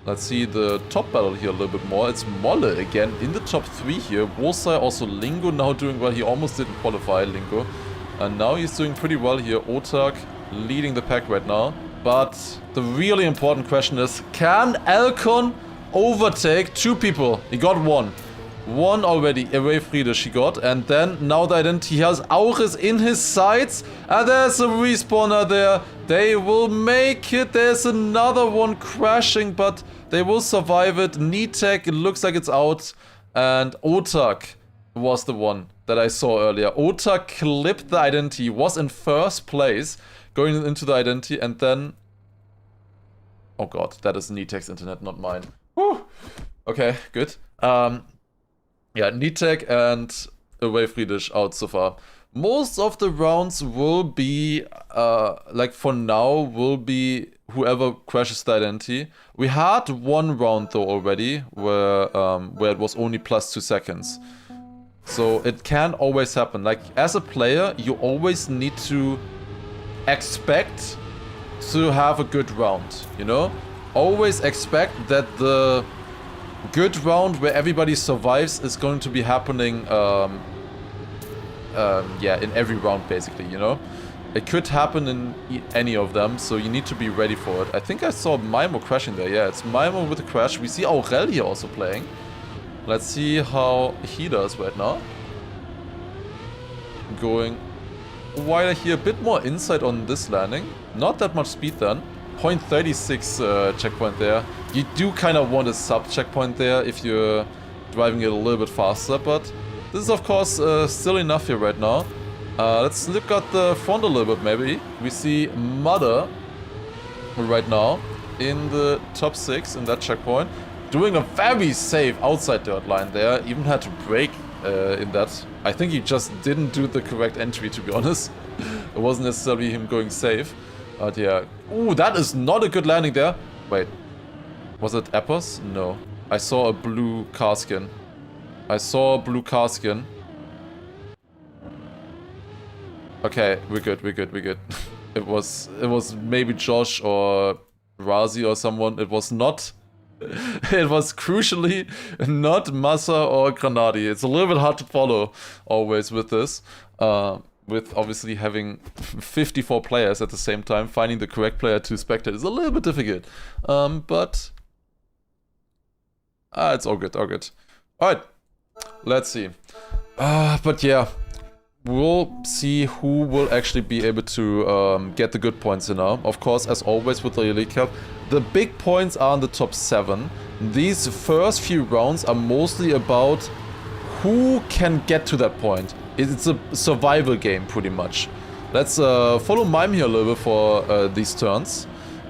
Let's see the top battle here a little bit more. It's Molle again in the top 3 here. Wosai, also Lingo now doing well. He almost didn't qualify, Lingo. And now he's doing pretty well here. Otak leading the pack right now. But the really important question is, can Elkon overtake 2 people? He got 1. 1 already, away Friede she got. And then, now the identity, he has Auris in his sights. And there's a respawner there. They will make it. There's another one crashing, but they will survive it. Nitek, it looks like it's out. And Otak was the one that I saw earlier. Otak clipped the identity, was in first place going into the identity, and then... Oh god, that is Nitek's internet, not mine. Whew. Okay, good. Yeah, Nitek and Away Friedish out so far. Most of the rounds will be, like for now, will be whoever crashes the identity. We had one round though already, where it was only +2 seconds. So it can always happen. Like, as a player, you always need to expect to have a good round, you know? Always expect that the good round where everybody survives is going to be happening, yeah, in every round basically, you know? It could happen in any of them, so you need to be ready for it. I think I saw Maimo crashing there. Yeah, it's Maimo with a crash. We see Aurel here also playing. Let's see how he does right now. Going wider here, a bit more insight on this landing. Not that much speed then. 0.36 checkpoint there. You do kind of want a sub checkpoint there if you're driving it a little bit faster, but this is of course still enough here right now. Let's look at the front a little bit maybe. We see Mother right now in the top 6 in that checkpoint. Doing a very safe outside dirt line there. Even had to brake in that. I think he just didn't do the correct entry, to be honest. It wasn't necessarily him going safe. But yeah. Ooh, that is not a good landing there. Wait. Was it Epos? No. I saw a blue car skin. I saw a blue car skin. Okay, we're good, we're good, we're good. It was maybe Josh or Razi or someone. It was not... It was crucially not Massa or Granadi. It's a little bit hard to follow always with this. With obviously having 54 players at the same time, finding the correct player to spectate is a little bit difficult. But it's all good, all good. Alright, let's see. But yeah, we'll see who will actually be able to get the good points in now. Of course, as always with the Elite Cup, the big points are in the top 7. These first few rounds are mostly about who can get to that point. It's a survival game, pretty much. Let's follow Mime here a little bit for these turns.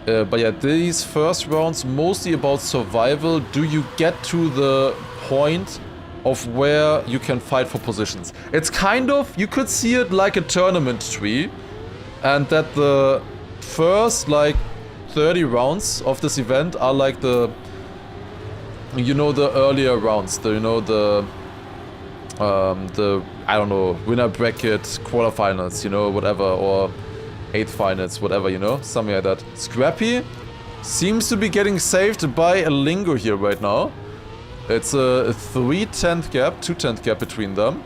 But yeah, these first rounds mostly about survival. Do you get to the point of where you can fight for positions? It's kind of, you could see it like a tournament tree, and that the first like 30 rounds of this event are like the, you know, the earlier rounds, the, you know, the I don't know, winner bracket, quarterfinals, you know, whatever, or 8th finals, whatever, you know, something like that. Scrappy seems to be getting saved by a Lingo here right now. It's a 3/10 gap, 2/10 gap between them.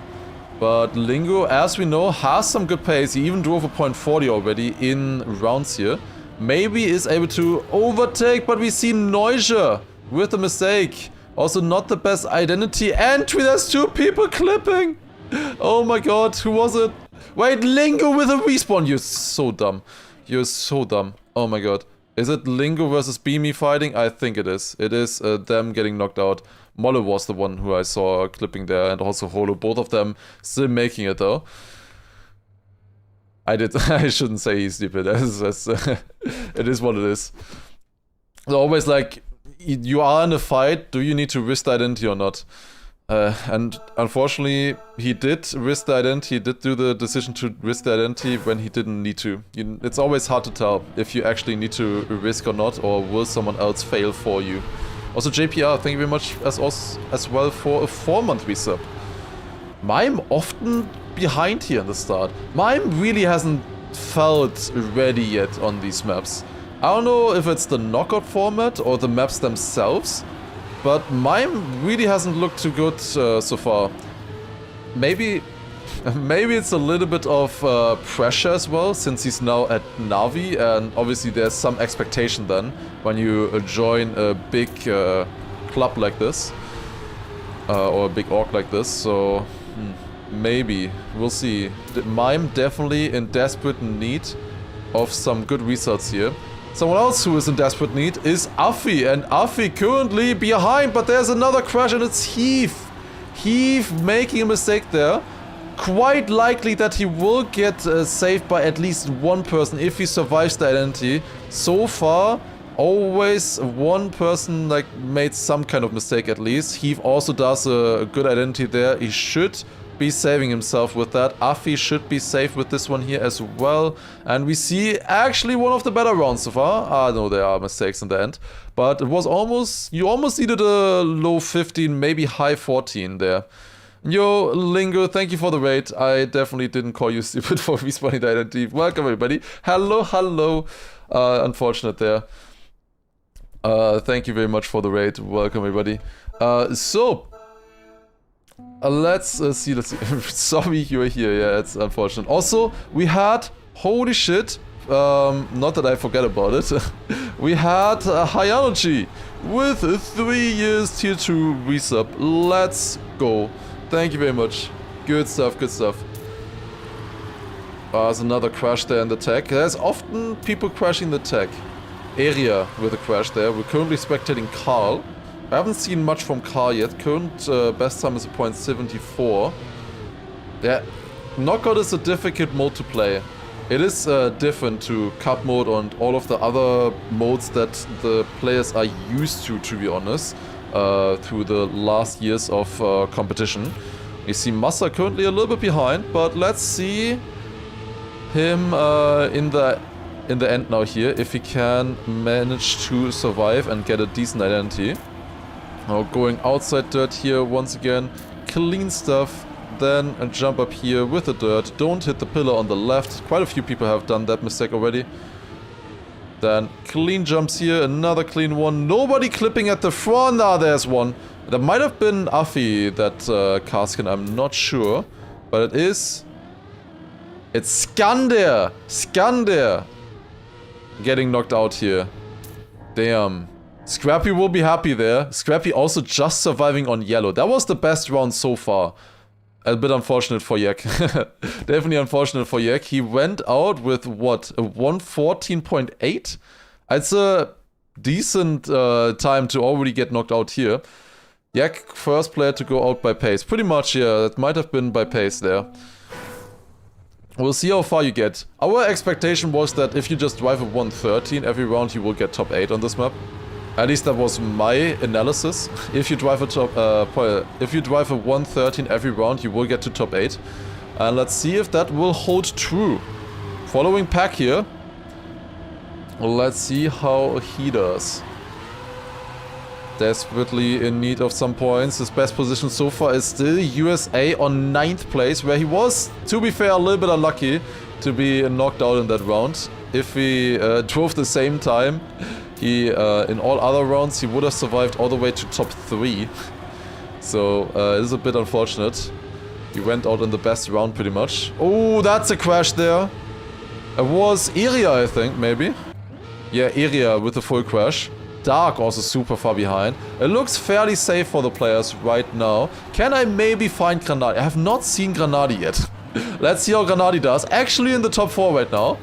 But Lingo, as we know, has some good pace. He even drove a .40 already in rounds here. Maybe is able to overtake, but we see Neuja with a mistake. Also not the best identity entry. There's 2 people clipping. Oh my god, who was it? Wait, Lingo with a respawn. You're so dumb. You're so dumb. Oh my god. Is it Lingo versus Beamy fighting? I think it is. It is them getting knocked out. Molle was the one who I saw clipping there, and also Holo. Both of them still making it though. I shouldn't say he's stupid. It is what it is. It's always like, you are in a fight, do you need to risk the identity or not? And unfortunately, he did risk the identity, he did do the decision to risk the identity when he didn't need to. It's always hard to tell if you actually need to risk or not, or will someone else fail for you. Also JPR, thank you very much as well for a 4-month resub. Mime often behind here in the start. Mime really hasn't felt ready yet on these maps. I don't know if it's the knockout format or the maps themselves, but mine really hasn't looked too good so far. Maybe it's a little bit of pressure as well, since he's now at Navi, and obviously there's some expectation then when you join a big club like this, or a big org like this, so maybe, we'll see. Mime definitely in desperate need of some good results here. Someone else who is in desperate need is Afi, and Afi currently behind, but there's another crash and it's Heath. Heath making a mistake there. Quite likely that he will get saved by at least one person if he survives the identity. So far, always one person like made some kind of mistake at least. Heath also does a good identity there. He should be saving himself with that. Afi should be safe with this one here as well. And we see actually one of the better rounds so far. I know there are mistakes in the end, but it was almost, you almost needed a low 15, maybe high 14 there. Yo, Lingo, thank you for the raid. I definitely didn't call you stupid for respawning the identity. Welcome everybody. Hello, hello. Unfortunate there. Thank you very much for the raid. Welcome everybody. Let's see, sorry you're here, yeah, it's unfortunate. Also, we had, holy shit, not that I forget about it, we had Hyanogy with 3 years tier 2 resub. Let's go. Thank you very much. Good stuff, good stuff. There's another crash there in the tech. There's often people crashing the tech area with a crash there. We're currently spectating Carl. I haven't seen much from Carl yet. Current best time is a .74. Yeah, Knockout is a difficult mode to play. It is different to Cup mode and all of the other modes that the players are used to be honest, through the last years of competition. You see Massa currently a little bit behind, but let's see him in the end now here, if he can manage to survive and get a decent identity. Now going outside dirt here once again, clean stuff, then a jump up here with the dirt, don't hit the pillar on the left, quite a few people have done that mistake already. Then clean jumps here, another clean one, nobody clipping at the front, there's one. That might have been Afi, that Karskin, I'm not sure, but it's Skander, getting knocked out here, damn. Scrappy will be happy there. Scrappy also just surviving on yellow. That was the best round so far. A bit unfortunate for Yak. Definitely unfortunate for Yak. He went out with what? A 114.8? It's a decent time to already get knocked out here. Yak, first player to go out by pace. Pretty much, yeah. It might have been by pace there. We'll see how far you get. Our expectation was that if you just drive a 113 every round, you will get top 8 on this map. At least that was my analysis. If you drive a 113 every round, you will get to top 8. And let's see if that will hold true. Following Pack here. Let's see how he does. Desperately in need of some points. His best position so far is still USA on 9th place, where he was, to be fair, a little bit unlucky to be knocked out in that round. If he drove the same time, he, in all other rounds, he would have survived all the way to top 3. So, it is a bit unfortunate. He went out in the best round pretty much. Oh, that's a crash there. It was Iria, I think, maybe. Yeah, Iria with a full crash. Dark also super far behind. It looks fairly safe for the players right now. Can I maybe find Granadi? I have not seen Granadi yet. Let's see how Granadi does. Actually in the top 4 right now.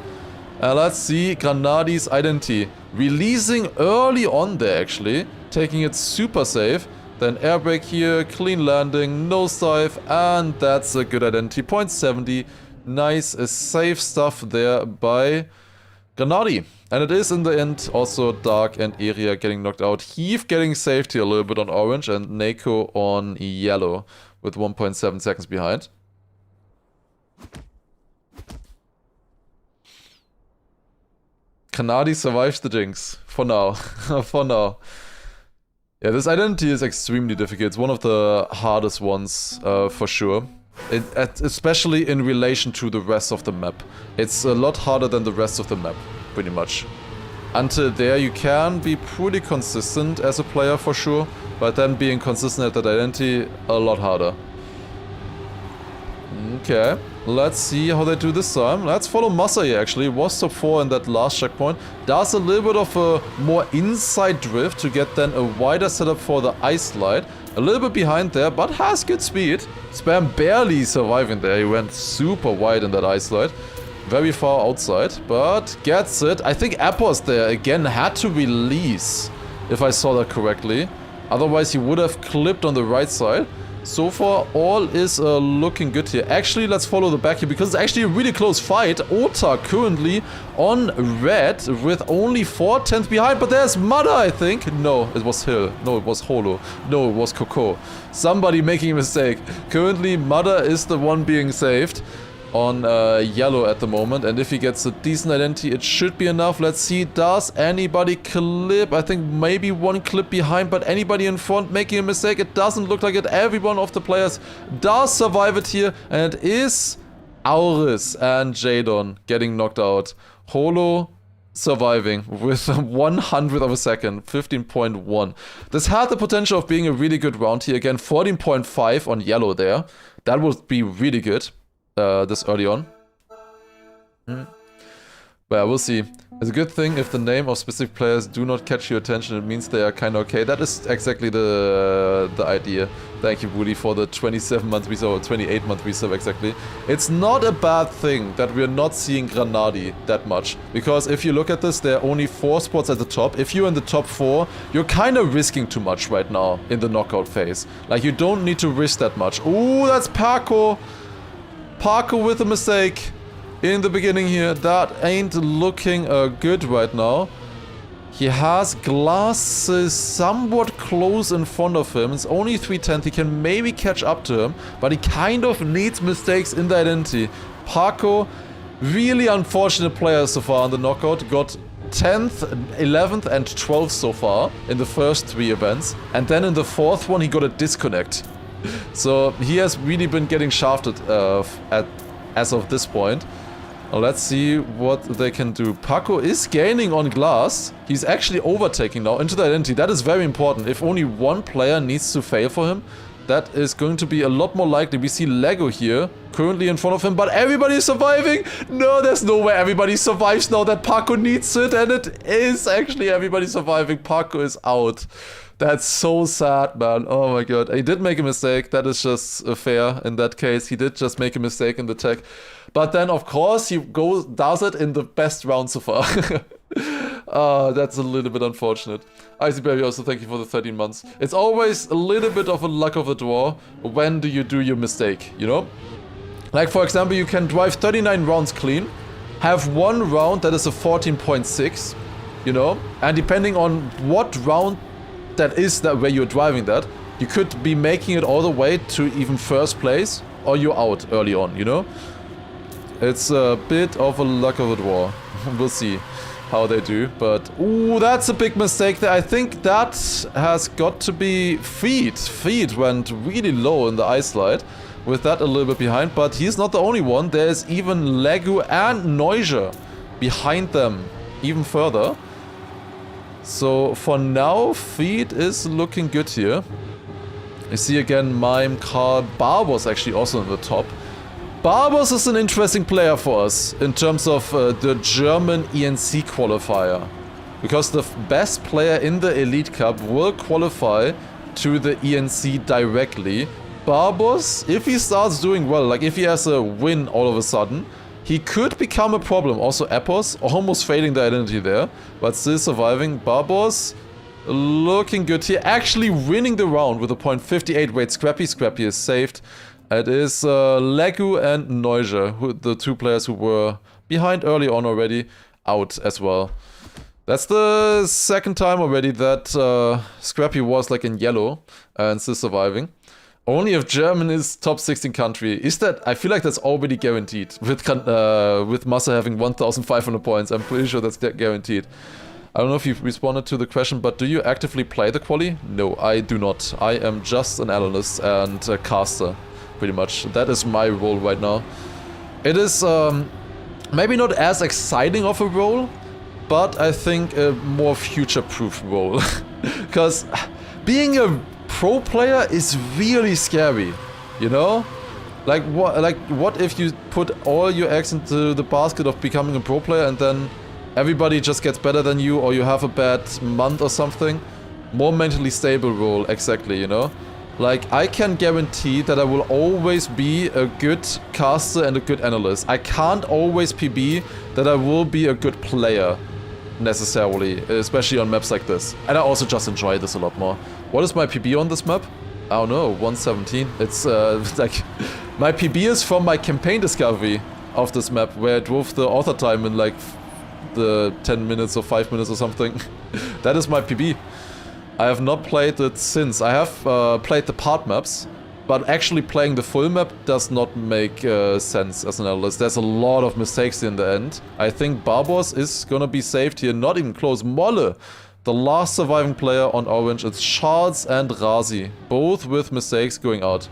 Let's see Granadi's identity. Releasing early on there actually. Taking it super safe. Then air brake here, clean landing, nosedive, and that's a good identity. .70. Nice, safe stuff there by Granadi. And it is in the end also Dark and Area getting knocked out. Heath getting saved here a little bit on orange and Neko on yellow with 1.7 seconds behind. Granadi survives the jinx. For now. For now. Yeah, this identity is extremely difficult. It's one of the hardest ones for sure. Especially in relation to the rest of the map. It's a lot harder than the rest of the map, pretty much. Until there, you can be pretty consistent as a player for sure, but then being consistent at that identity, a lot harder. Okay, let's see how they do this time. Let's follow Massa here actually. Was top 4 in that last checkpoint. Does a little bit of a more inside drift to get then a wider setup for the ice slide. A little bit behind there, but has good speed. Spam barely surviving there. He went super wide in that ice slide. Very far outside, but gets it. I think Appos there again had to release, if I saw that correctly. Otherwise he would have clipped on the right side. So far, all is looking good here. Actually, let's follow the back here because it's actually a really close fight. Ota currently on red with only 4/10 behind, but there's Mada, I think. No, it was Hill. No, it was Holo. No, it was Coco. Somebody making a mistake. Currently, Mada is the one being saved on yellow at the moment, and if he gets a decent identity, it should be enough. Let's see, does anybody clip? I think maybe one clip behind, but anybody in front making a mistake? It doesn't look like it. Every one of the players does survive it here, and it is Auris and Jadon getting knocked out. Holo surviving with 100th of a second, 15.1. This had the potential of being a really good round here. Again, 14.5 on yellow there. That would be really good. This early on. But we'll see. It's a good thing if the name of specific players do not catch your attention, it means they are kind of okay. That is exactly the idea. Thank you, Woody, for the 27-month resub, or 28-month resub exactly. It's not a bad thing that we're not seeing Granadi that much. Because if you look at this, there are only 4 spots at the top. If you're in the top 4, you're kind of risking too much right now in the knockout phase. Like, you don't need to risk that much. Ooh, that's Paco! Paco with a mistake in the beginning here. That ain't looking good right now. He has glasses somewhat close in front of him. It's only 3/10. He can maybe catch up to him, but he kind of needs mistakes in the identity. Paco, really unfortunate player so far on the knockout. Got 10th, 11th and 12th so far in the first 3 events. And then in the 4th one he got a disconnect. So he has really been getting shafted as of this point. Let's see what they can do. Paco is gaining on glass. He's actually overtaking now into the identity. That is very important. If only one player needs to fail for him, that is going to be a lot more likely. We see Lego here currently in front of him, but everybody is surviving. No, there's no way everybody survives now that Paco needs it, and it is actually everybody surviving. Paco is out. That's so sad, man. Oh my god. He did make a mistake. That is just fair in that case. He did just make a mistake in the tech. But then, of course, he does it in the best round so far. That's a little bit unfortunate. Icyberry also, thank you for the 13 months. It's always a little bit of a luck of the draw. When do you do your mistake, you know? Like, for example, you can drive 39 rounds clean, have one round that is a 14.6, you know? And depending on what round that is that where you're driving that, you could be making it all the way to even first place, or you're out early on, you know? It's a bit of a luck of the draw. We'll see how they do, but ooh, that's a big mistake there. I think that has got to be Feed. Feed went really low in the ice slide, with that a little bit behind, but he's not the only one. There's even Legu and Neuja behind them even further. So for now, Feed is looking good here. You see again Mime, Karl, Barbos actually also in the top. Barbos is an interesting player for us in terms of the German ENC qualifier. Because the best player in the Elite Cup will qualify to the ENC directly. Barbos, if he starts doing well, like if he has a win all of a sudden, he could become a problem. Also Epos, almost failing the identity there, but still surviving. Barbos, looking good here. Actually winning the round with a .58. Wait, Scrappy is saved. It is Legu and Neuja, the 2 players who were behind early on already, out as well. That's the 2nd time already that Scrappy was like in yellow and still surviving. Only if German is top 16 country. Is that? I feel like that's already guaranteed. With Massa having 1,500 points, I'm pretty sure that's guaranteed. I don't know if you've responded to the question, but do you actively play the quali? No, I do not. I am just an analyst and a caster, pretty much. That is my role right now. It is maybe not as exciting of a role, but I think a more future-proof role. Because being a pro player is really scary, you know? Like what if you put all your eggs into the basket of becoming a pro player and then everybody just gets better than you, or you have a bad month or something? More mentally stable role, exactly, you know? Like, I can guarantee that I will always be a good caster and a good analyst. I can't always PB that I will be a good player, necessarily, especially on maps like this. And I also just enjoy this a lot more. What is my PB on this map? I don't know, 117. It's like, my PB is from my campaign discovery of this map, where I drove the author time in like the 10 minutes or 5 minutes or something. That is my PB. I have not played it since. I have played the part maps, but actually playing the full map does not make sense as an analyst. There's a lot of mistakes in the end. I think Barbos is gonna be saved here, not even close. Molle, the last surviving player on orange. It's Charles and Razi, both with mistakes going out.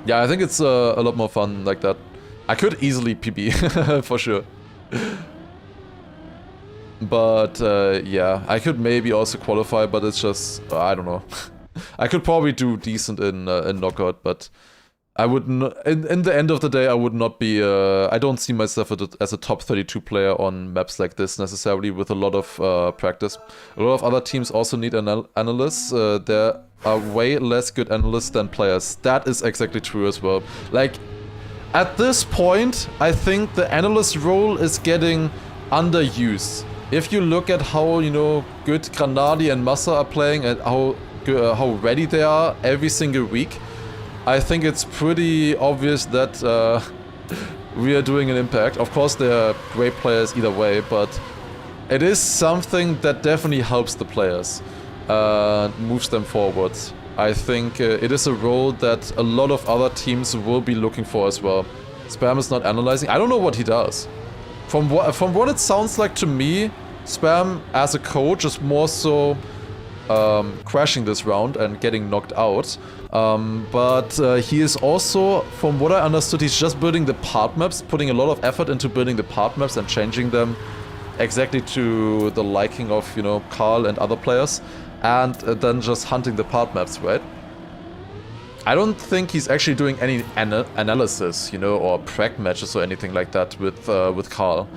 Yeah, I think it's a lot more fun like that. I could easily PB, for sure. But yeah, I could maybe also qualify, but it's just, I don't know. I could probably do decent in knockout, but I would not, in the end of the day, I would not be, I don't see myself as a top 32 player on maps like this necessarily, with a lot of practice. A lot of other teams also need analysts. There are way less good analysts than players. That is exactly true as well. Like, at this point, I think the analyst role is getting underused. If you look at how, you know, good Granadi and Massa are playing and how ready they are every single week, I think it's pretty obvious that we are doing an impact. Of course, they're great players either way, but it is something that definitely helps the players, moves them forward. I think it is a role that a lot of other teams will be looking for as well. Spam is not analyzing. I don't know what he does. From what it sounds like to me, Spam as a coach is more so crashing this round and getting knocked out. But he is also, from what I understood, he's just building the part maps, putting a lot of effort into building the part maps and changing them exactly to the liking of, you know, Carl and other players, and then just hunting the part maps, right? I don't think he's actually doing any analysis, you know, or prac matches or anything like that with Carl.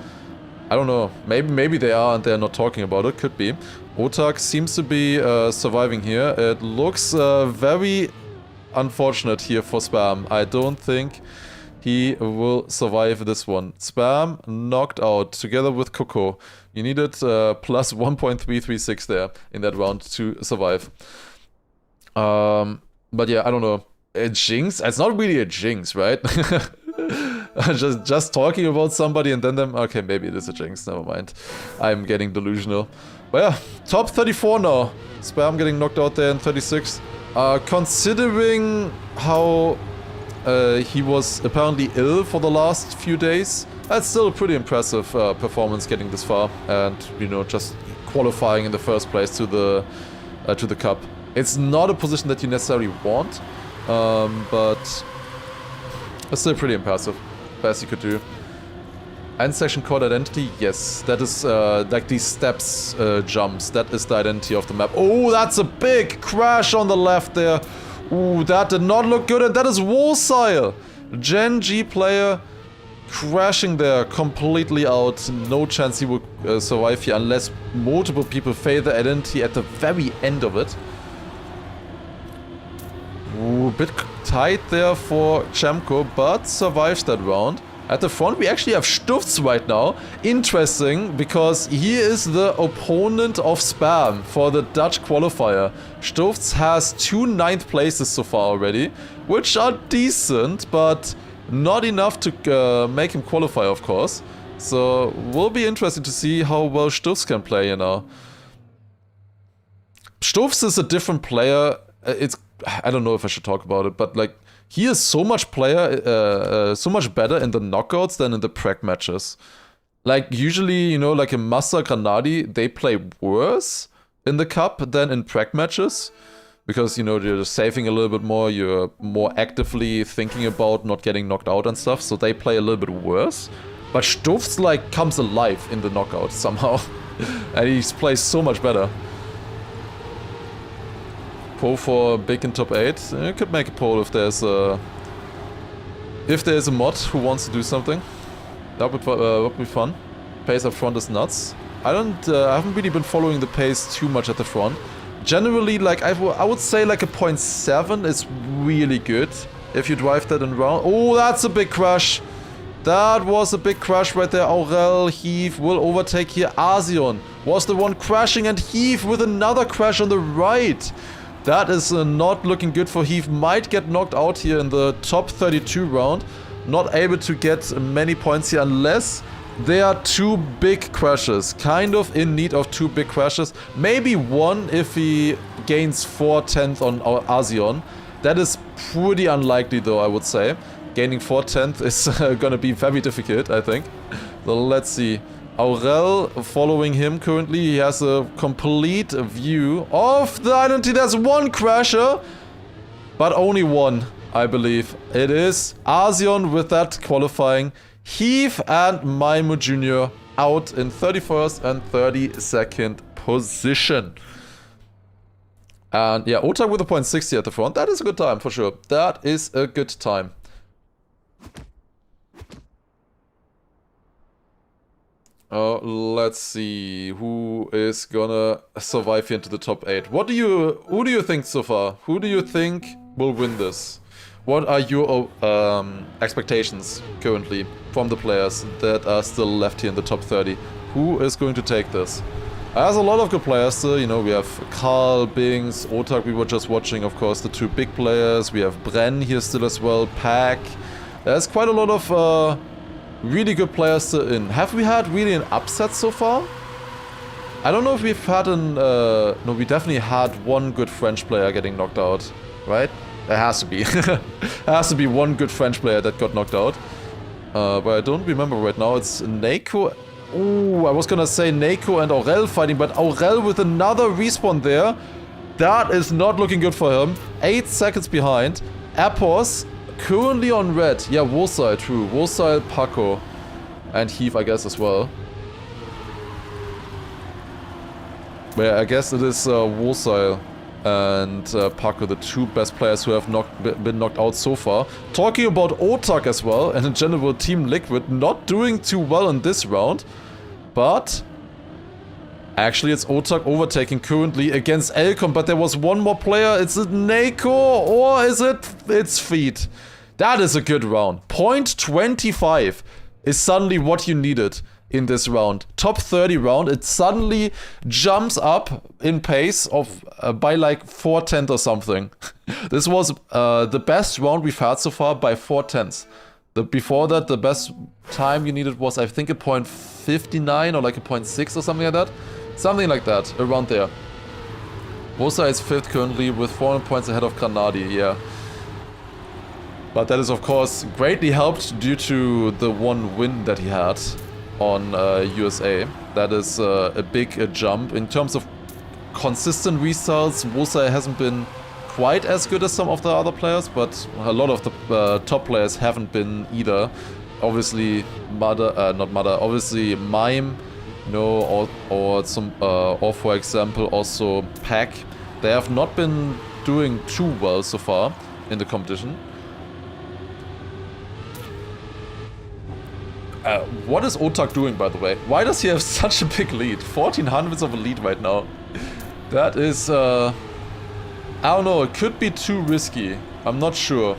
I don't know. Maybe they are and they're not talking about it. Could be. Otak seems to be surviving here. It looks very unfortunate here for Spam. I don't think he will survive this one. Spam knocked out together with Coco. You needed plus 1.336 there in that round to survive. But yeah, I don't know. A jinx? It's not really a jinx, right? just talking about somebody and then them. Okay, maybe it is a jinx. Never mind. I'm getting delusional. But yeah, top 34 now. Spam getting knocked out there in 36. Considering how he was apparently ill for the last few days, that's still a pretty impressive performance getting this far, and you know, just qualifying in the first place to the cup. It's not a position that you necessarily want, but it's still pretty impressive. Best you could do. End section called identity, yes. That is like these steps jumps. That is the identity of the map. Oh, that's a big crash on the left there. Ooh, that did not look good, and that is Wolsile. Gen G player crashing there, completely out. No chance he will survive here unless multiple people fail the identity at the very end of it. Ooh, a bit tight there for Chemko, but survives that round. At the front, we actually have Stufz right now. Interesting, because he is the opponent of Spam for the Dutch qualifier. Stufz has 2 9th places so far already, which are decent, but not enough to make him qualify, of course. So, will be interesting to see how well Stufz can play, you know. Stufz is a different player. I don't know if I should talk about it, but like, he is so much so much better in the knockouts than in the prac matches. Like, usually, you know, like in Massa Granadi, they play worse in the cup than in prac matches. Because, you know, you're saving a little bit more, you're more actively thinking about not getting knocked out and stuff, so they play a little bit worse. But Stoff's like comes alive in the knockout somehow. And he plays so much better. Pole for big in top 8. You could make a poll if there's a mod who wants to do something. That would be fun. Pace up front is nuts. I haven't really been following the pace too much at the front. Generally, like I would say like a 0.7 is really good if you drive that in round. Oh, that's a big crash. That was a big crash right there. Aurel, Heath will overtake here. Arsion was the one crashing, and Heath with another crash on the right. That is not looking good for Heath. Might get knocked out here in the top 32 round. Not able to get many points here unless there are 2 big crashes. Kind of in need of 2 big crashes. Maybe one if he gains 4/10 on Arsion. That is pretty unlikely though, I would say. Gaining 4/10 is gonna be very difficult, I think. So let's see. Aurel following him currently. He has a complete view of the identity. There's one crasher, but only one, I believe. It is Arsion with that qualifying. Heath and Maimo Jr. out in 31st and 32nd position. And yeah, Otak with a 0.60 at the front. That is a good time for sure. That is a good time. Let's see who is gonna survive here into the top 8. Who do you think so far? Who do you think will win this? What are your expectations currently from the players that are still left here in the top 30? Who is going to take this? There's a lot of good players still. You know, we have Karl, Bings, Otak, we were just watching, of course, the 2 big players. We have Bren here still as well, Pack. There's quite a lot of really good players still in. Have we had really an upset so far? I don't know if we've had an... no, we definitely had one good French player getting knocked out, right? There has to be. There has to be one good French player that got knocked out. But I don't remember right now. It's Neiko. Ooh, I was gonna say Neiko and Aurel fighting, but Aurel with another respawn there. That is not looking good for him. 8 seconds behind. Appos currently on red. Yeah, Wosai, true. Wosai, Paco. And Heath, I guess, as well. Well, I guess it is Wosai and Paco, the 2 best players who have been knocked out so far. Talking about Otak as well, and in general Team Liquid not doing too well in this round. But actually it's Otak overtaking currently against Elcom, but there was one more player. Is it Neiko or is it... It's Feet. That is a good round. 0.25 is suddenly what you needed in this round. Top 30 round, it suddenly jumps up in pace of by like 4/10 or something. This was the best round we've had so far by 4/10. Before that, the best time you needed was, I think, a 0.59 or like a 0.6 or something like that. Something like that, around there. Wosa is 5th currently with 400 points ahead of Granadi, yeah. But that is, of course, greatly helped due to the one win that he had on USA. That is a big jump. In terms of consistent results, Wosa hasn't been quite as good as some of the other players, but a lot of the top players haven't been either. Obviously, obviously Mime, you know, or for example also Pack. They have not been doing too well so far in the competition. What is Otak doing, by the way? Why does he have such a big lead? 1400ths of a lead right now. That is, I don't know, it could be too risky. I'm not sure.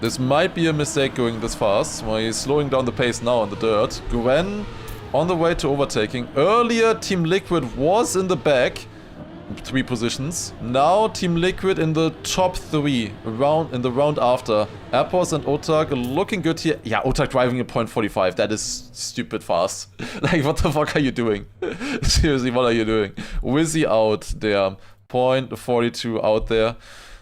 This might be a mistake going this fast. Well, he's slowing down the pace now on the dirt. Gwen on the way to overtaking. Earlier, Team Liquid was in the back. 3 positions. Now Team Liquid in the top 3 in the round after. Appos and Otak looking good here. Yeah, Otak driving at 0.45. That is stupid fast. Like, what the fuck are you doing? Seriously, what are you doing? Wizzy out there. 0.42 out there.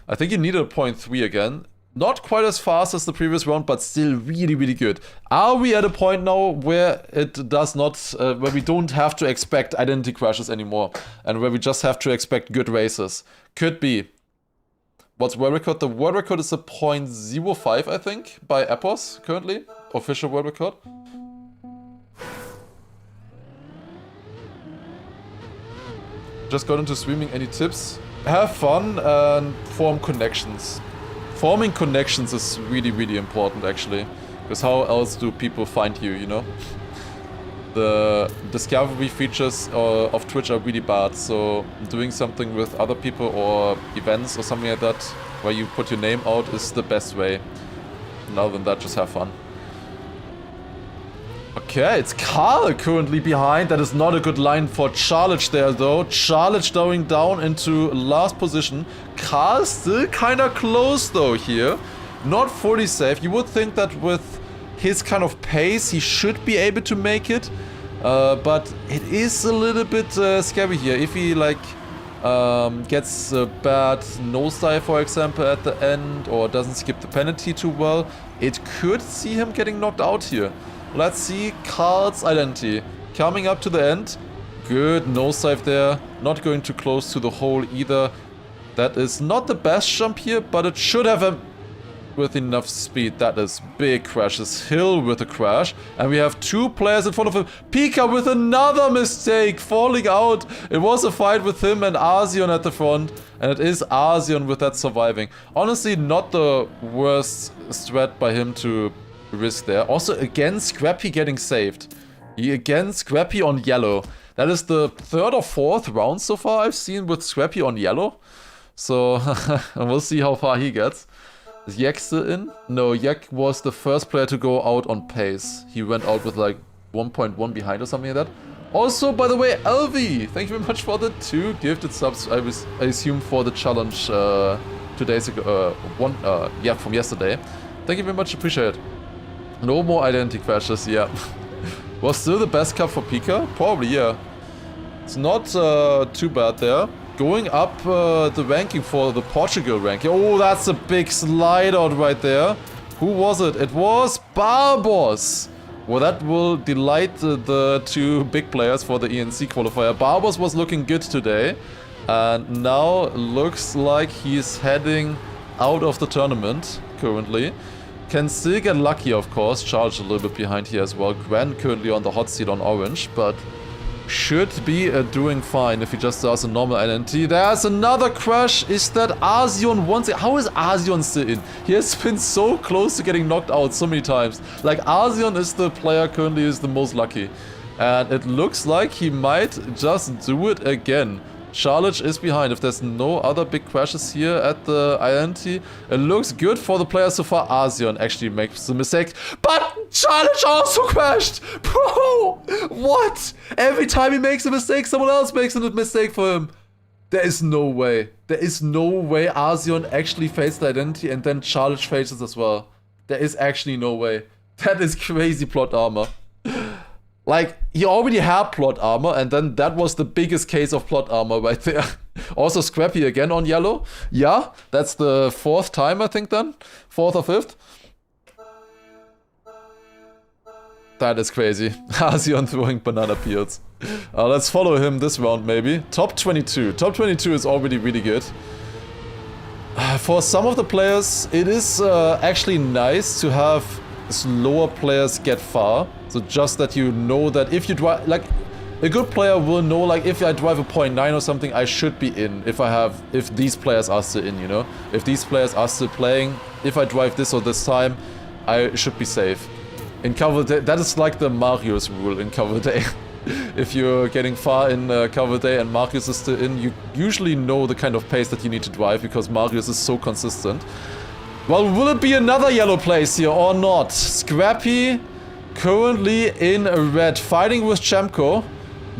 I think you needed a 0.3 again. Not quite as fast as the previous round, but still really, really good. Are we at a point now where it does not, where we don't have to expect identity crashes anymore, and where we just have to expect good races? Could be. What's world record? The world record is a 0.05, I think, by Epos currently. Official world record. Just got into streaming. Any tips? Have fun and form connections. Forming connections is really, really important, actually. Because how else do people find you, you know? The discovery features of Twitch are really bad, so doing something with other people or events or something like that, where you put your name out, is the best way. And other than that, just have fun. Okay, it's Karl currently behind. That is not a good line for Charlich there, though. Charlich going down into last position. Karl still kinda close, though, here. Not fully safe. You would think that with his kind of pace, he should be able to make it. But it is a little bit scary here. If he, like, gets a bad nosedive, for example, at the end, or doesn't skip the penalty too well, it could see him getting knocked out here. Let's see Karl's identity. Coming up to the end. Good nosedive there. Not going too close to the hole either. That is not the best jump here, but it should have him with enough speed. That is big crashes. Hill with a crash. And we have two players in front of him. Pika with another mistake. Falling out. It was a fight with him and Arzion at the front. And it is Arzion with that surviving. Honestly, not the worst strat by him to risk there. Also, again, Scrappy getting saved. Again, Scrappy on yellow. That is the third or fourth round so far I've seen with Scrappy on yellow. So, we'll see how far he gets. Is Yak still in? No, Yak was the first player to go out on pace. He went out with like 1.1 behind or something like that. Also, by the way, LV, thank you very much for the 2 gifted subs. I assume for the challenge 2 days ago. From yesterday. Thank you very much, appreciate it. No more identity crashes, yeah. Was still the best cup for Pika? Probably, yeah. It's not too bad there. Going up the ranking for the Portugal ranking. Oh, that's a big slide out right there. Who was it? It was Barbos. Well, that will delight the 2 big players for the ENC qualifier. Barbos was looking good today. And now looks like he's heading out of the tournament currently. Can still get lucky, of course. Charge a little bit behind here as well. Gwen currently on the hot seat on orange, but should be doing fine if he just does a normal identity. There's another crash. Is that Arzion once? How is Arzion still in? He has been so close to getting knocked out so many times. Like, Arzion is the player currently is the most lucky. And it looks like he might just do it again. Charlich is behind. If there's no other big crashes here at the identity, it looks good for the players so far. Arzion actually makes the mistake, but Charlich also crashed! Bro! What? Every time he makes a mistake, someone else makes a mistake for him. There is no way. There is no way Arzion actually fails the identity and then Charlich fails it as well. There is actually no way. That is crazy plot armor. Like, he already had plot armor, and then that was the biggest case of plot armor right there. Also, Scrappy again on yellow. Yeah, that's the 4th time, I think, then. 4th or 5th. That is crazy. Arzion throwing banana peels. Let's follow him this round, maybe. Top 22. Top 22 is already really good. For some of the players, it is actually nice to have slower players get far. So just that you know that if you drive, like, a good player will know, like, if I drive a 0.9 or something, I should be in if these players are still in, you know? If these players are still playing, if I drive this or this time, I should be safe. In cover day, that is like the Marius rule in cover day. If you're getting far in cover day and Marius is still in, you usually know the kind of pace that you need to drive because Marius is so consistent. Well, will it be another yellow place here or not? Scrappy currently in red, fighting with Chemko.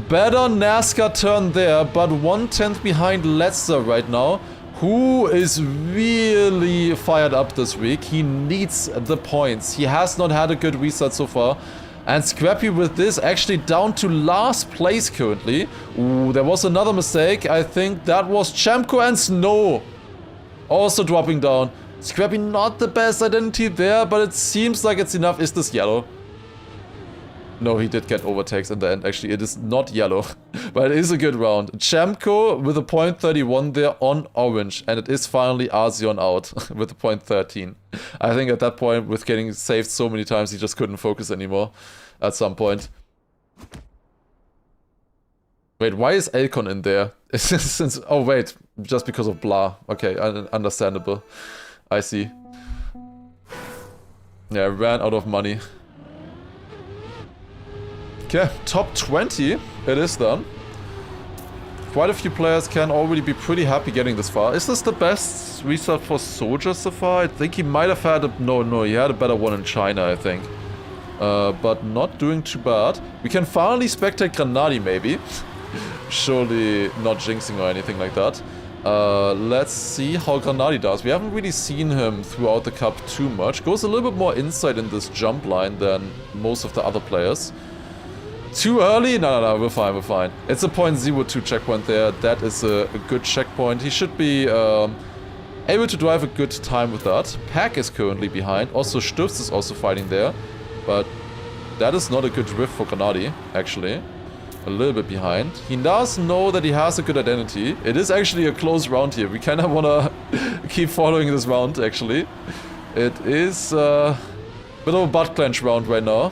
Better NASCAR turn there, but 1/10 behind Letzter right now, who is really fired up this week. He needs the points. He has not had a good restart so far. And Scrappy with this actually down to last place currently. Ooh, there was another mistake. I think that was Chemko and Snow also dropping down. Scrappy not the best identity there, but it seems like it's enough. Is this yellow? No, he did get overtakes in the end, actually. It is not yellow, but it is a good round. Chamco with a .31 there on orange, and it is finally Arzion out with a .13. I think at that point, with getting saved so many times, he just couldn't focus anymore at some point. Wait, why is Elcon in there? Since oh wait, just because of blah. Okay, understandable. I see. Yeah, ran out of money. Okay, top 20, it is done. Quite a few players can already be pretty happy getting this far. Is this the best restart for Soldier so far? I think he might have had a... No, he had a better one in China, I think. But not doing too bad. We can finally spectate Granadi, maybe. Surely not jinxing or anything like that. Let's see how Granadi does. We haven't really seen him throughout the cup too much. Goes a little bit more inside in this jump line than most of the other players. Too early? No, we're fine. It's a .02 checkpoint there. That is a good checkpoint. He should be able to drive a good time with that. Pack is currently behind. Also, Stürz is also fighting there. But that is not a good drift for Granadi, actually. A little bit behind. He does know that he has a good identity. It is actually a close round here. We kind of want to keep following this round, actually. It is a bit of a butt clench round right now.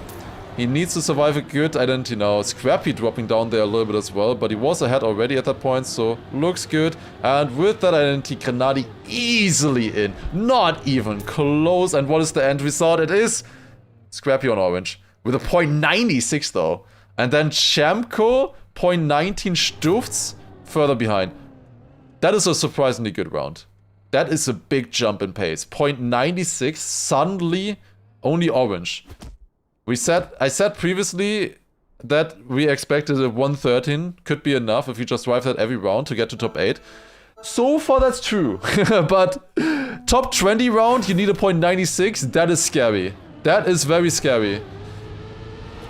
He needs to survive a good identity now. Scrappy dropping down there a little bit as well, but he was ahead already at that point, so looks good. And with that identity, Granadi easily in. Not even close. And what is the end result? It is Scrappy on orange. With a .96 though. And then Chamco, .19 Stürz, further behind. That is a surprisingly good round. That is a big jump in pace. .96, suddenly only orange. I said previously that we expected a 113 could be enough if you just drive that every round to get to top 8. So far that's true. But top 20 round, you need a .96. That is scary. That is very scary.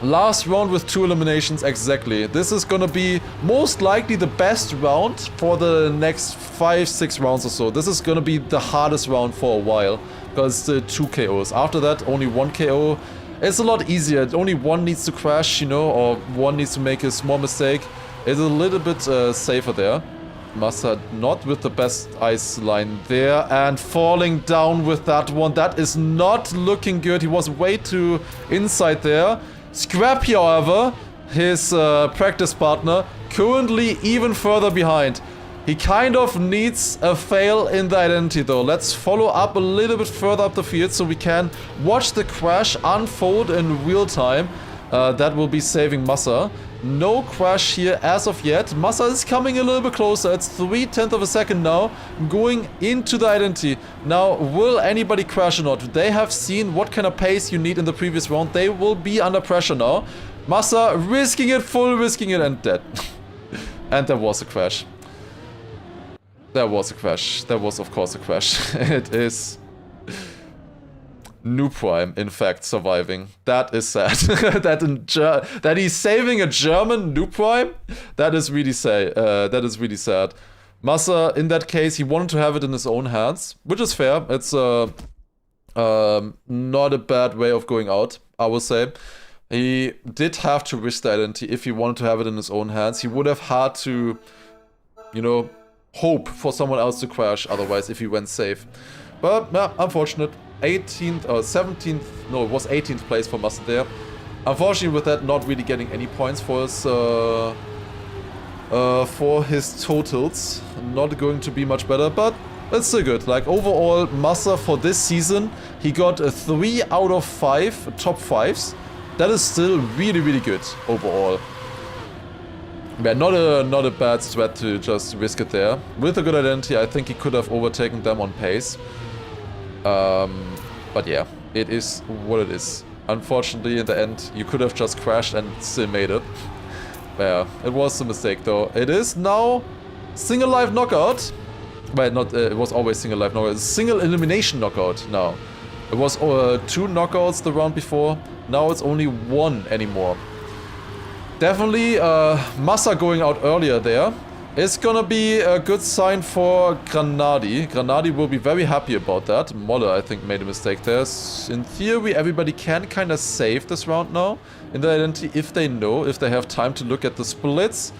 Last round with 2 eliminations, exactly. This is gonna be most likely the best round for the next 5-6 rounds or so. This is gonna be the hardest round for a while, because it's 2 KOs. After that, only 1 KO. It's a lot easier. Only one needs to crash, you know, or one needs to make a small mistake. It's a little bit safer there. Massa not with the best ice line there, and falling down with that one. That is not looking good. He was way too inside there. Scrappy, however, his practice partner, currently even further behind. He kind of needs a fail in the identity though. Let's follow up a little bit further up the field so we can watch the crash unfold in real time. That will be saving Massa. No crash here as of yet. Massa is coming a little bit closer. It's 0.3 of a second now, going into the identity. Now, will anybody crash or not? They have seen what kind of pace you need in the previous round. They will be under pressure now. Massa risking it, risking it, and dead. And there was a crash. There was a crash. There was, of course, a crash. It is New Prime, in fact, surviving. That is sad. that he's saving a German New Prime? That is really sad. Massa, in that case, he wanted to have it in his own hands, which is fair. It's not a bad way of going out, I would say. He did have to risk the identity if he wanted to have it in his own hands. He would have had to, you know, hope for someone else to crash otherwise if he went safe. But yeah, unfortunate. 18th or 17th, no, it was 18th place for Massa there. Unfortunately with that, not really getting any points for his totals. Not going to be much better, but it's still good. Like overall, Massa for this season, he got a 3 out of 5 top 5s. That is still really, really good overall. Yeah, not a bad strat to just risk it there. With a good identity, I think he could have overtaken them on pace. But yeah, it is what it is. Unfortunately, in the end, you could have just crashed and still made it. Yeah, it was a mistake though. It is now single life knockout. Well, not, it was always single life knockout. It's single elimination knockout now. It was 2 knockouts the round before. Now it's only 1 anymore. Definitely Massa going out earlier there. It's gonna be a good sign for Granadi. Granadi will be very happy about that. Molle, I think, made a mistake there. In theory, everybody can kind of save this round now in the identity if they know, if they have time to look at the splits.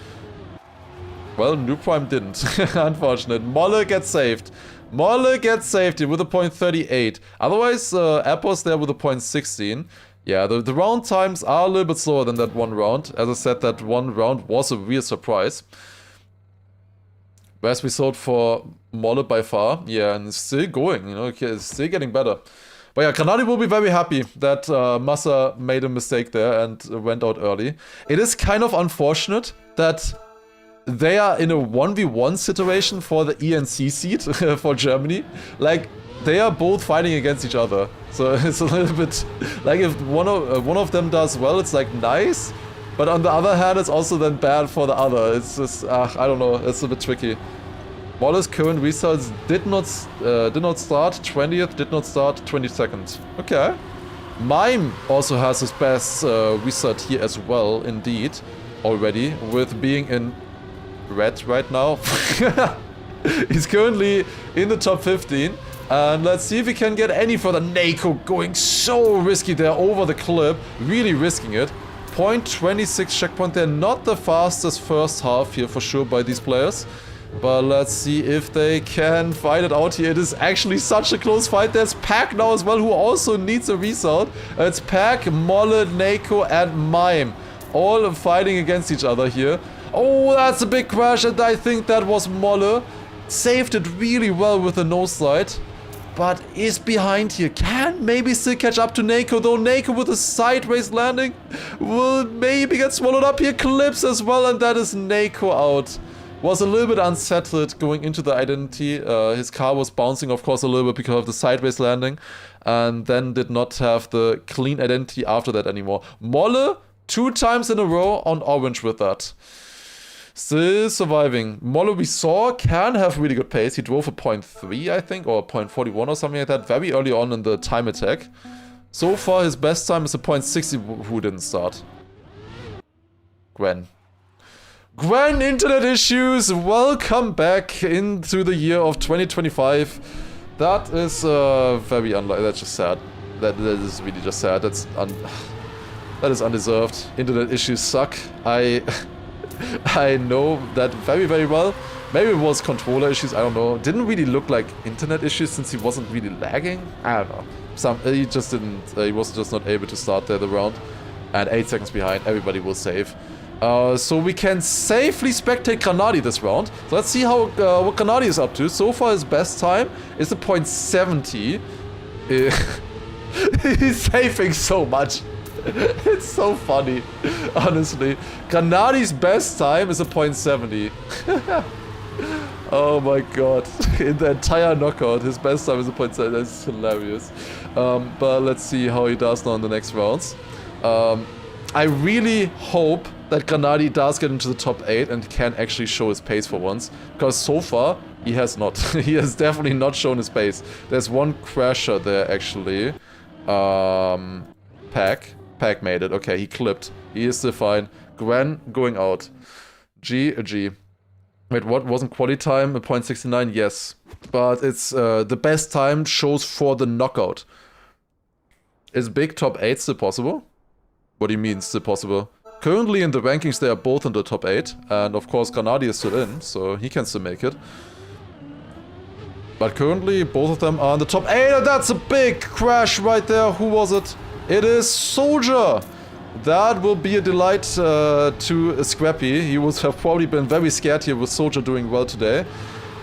Well, New Prime didn't. Unfortunate. Molle gets saved. Molle gets saved with a .38. Otherwise, Apple's there with a .16. Yeah, the round times are a little bit slower than that one round. As I said, that one round was a real surprise. Best result for Molle by far. Yeah, and it's still going, you know, it's still getting better. But yeah, Granadi will be very happy that Massa made a mistake there and went out early. It is kind of unfortunate that they are in a 1v1 situation for the ENC seat for Germany. Like, they are both fighting against each other. So it's a little bit like if one of them does well, it's like nice. But on the other hand, it's also then bad for the other. It's just, I don't know, it's a bit tricky. Molle's current results did not start 20th, did not start 22nd. Okay. Mime also has his best result here as well, indeed, already, with being in red right now. He's currently in the top 15. And let's see if we can get any further. Nako going so risky there over the clip, really risking it. .26 checkpoint there, not the fastest first half here for sure by these players. But let's see if they can fight it out here. It is actually such a close fight. There's Pack now as well, who also needs a result. It's Pack, Molle, Nako, and Mime. All fighting against each other here. Oh, that's a big crash, and I think that was Molle. Saved it really well with the nose slide. But is behind here. Can maybe still catch up to Nako, though. Nako with a sideways landing will maybe get swallowed up here. Clips as well, and that is Nako out. Was a little bit unsettled going into the identity. His car was bouncing, of course, a little bit because of the sideways landing. And then did not have the clean identity after that anymore. Molle, 2 times in a row on orange with that. Still surviving. Molle, we saw, can have really good pace. He drove a .3, I think, or a .41 or something like that, very early on in the time attack. So far, his best time is a .60 who didn't start. Gwen, internet issues. Welcome back into the year of 2025. That is very unlikely. That's just sad. That is really just sad. That is undeserved. Internet issues suck. I know that very, very well. Maybe it was controller issues, I don't know. Didn't really look like internet issues since he wasn't really lagging. I don't know. He just didn't, he was just not able to start there the round. And 8 seconds behind, everybody will save. So we can safely spectate Granadi this round. So let's see how what Granadi is up to. So far his best time is a .70. He's saving so much. It's so funny, honestly. Granadi's best time is a .70. Oh my god. In the entire knockout, his best time is a .70. That's hilarious. But let's see how he does now in the next rounds. I really hope that Granadi does get into the top 8 and can actually show his pace for once. Because so far, he has not. He has definitely not shown his pace. There's one crasher there, actually. Pack made it. Okay, he clipped. He is still fine. Gwen going out. G. Wait, what? Wasn't quali time a .69? Yes. But it's the best time shows for the knockout. Is big top 8 still possible? What do you mean still possible? Currently in the rankings they are both in the top 8. And of course Granadi is still in, so he can still make it. But currently both of them are in the top 8. And that's a big crash right there. Who was it? It is Soldier. That will be a delight to Scrappy. He would have probably been very scared here with Soldier doing well today.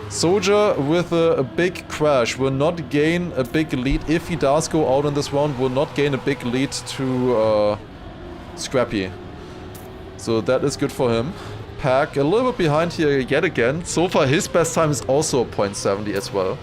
Soldier with a big crash will not gain a big lead. If he does go out in this round, will not gain a big lead to Scrappy. So that is good for him. Pack a little bit behind here yet again. So far his best time is also a .70 as well.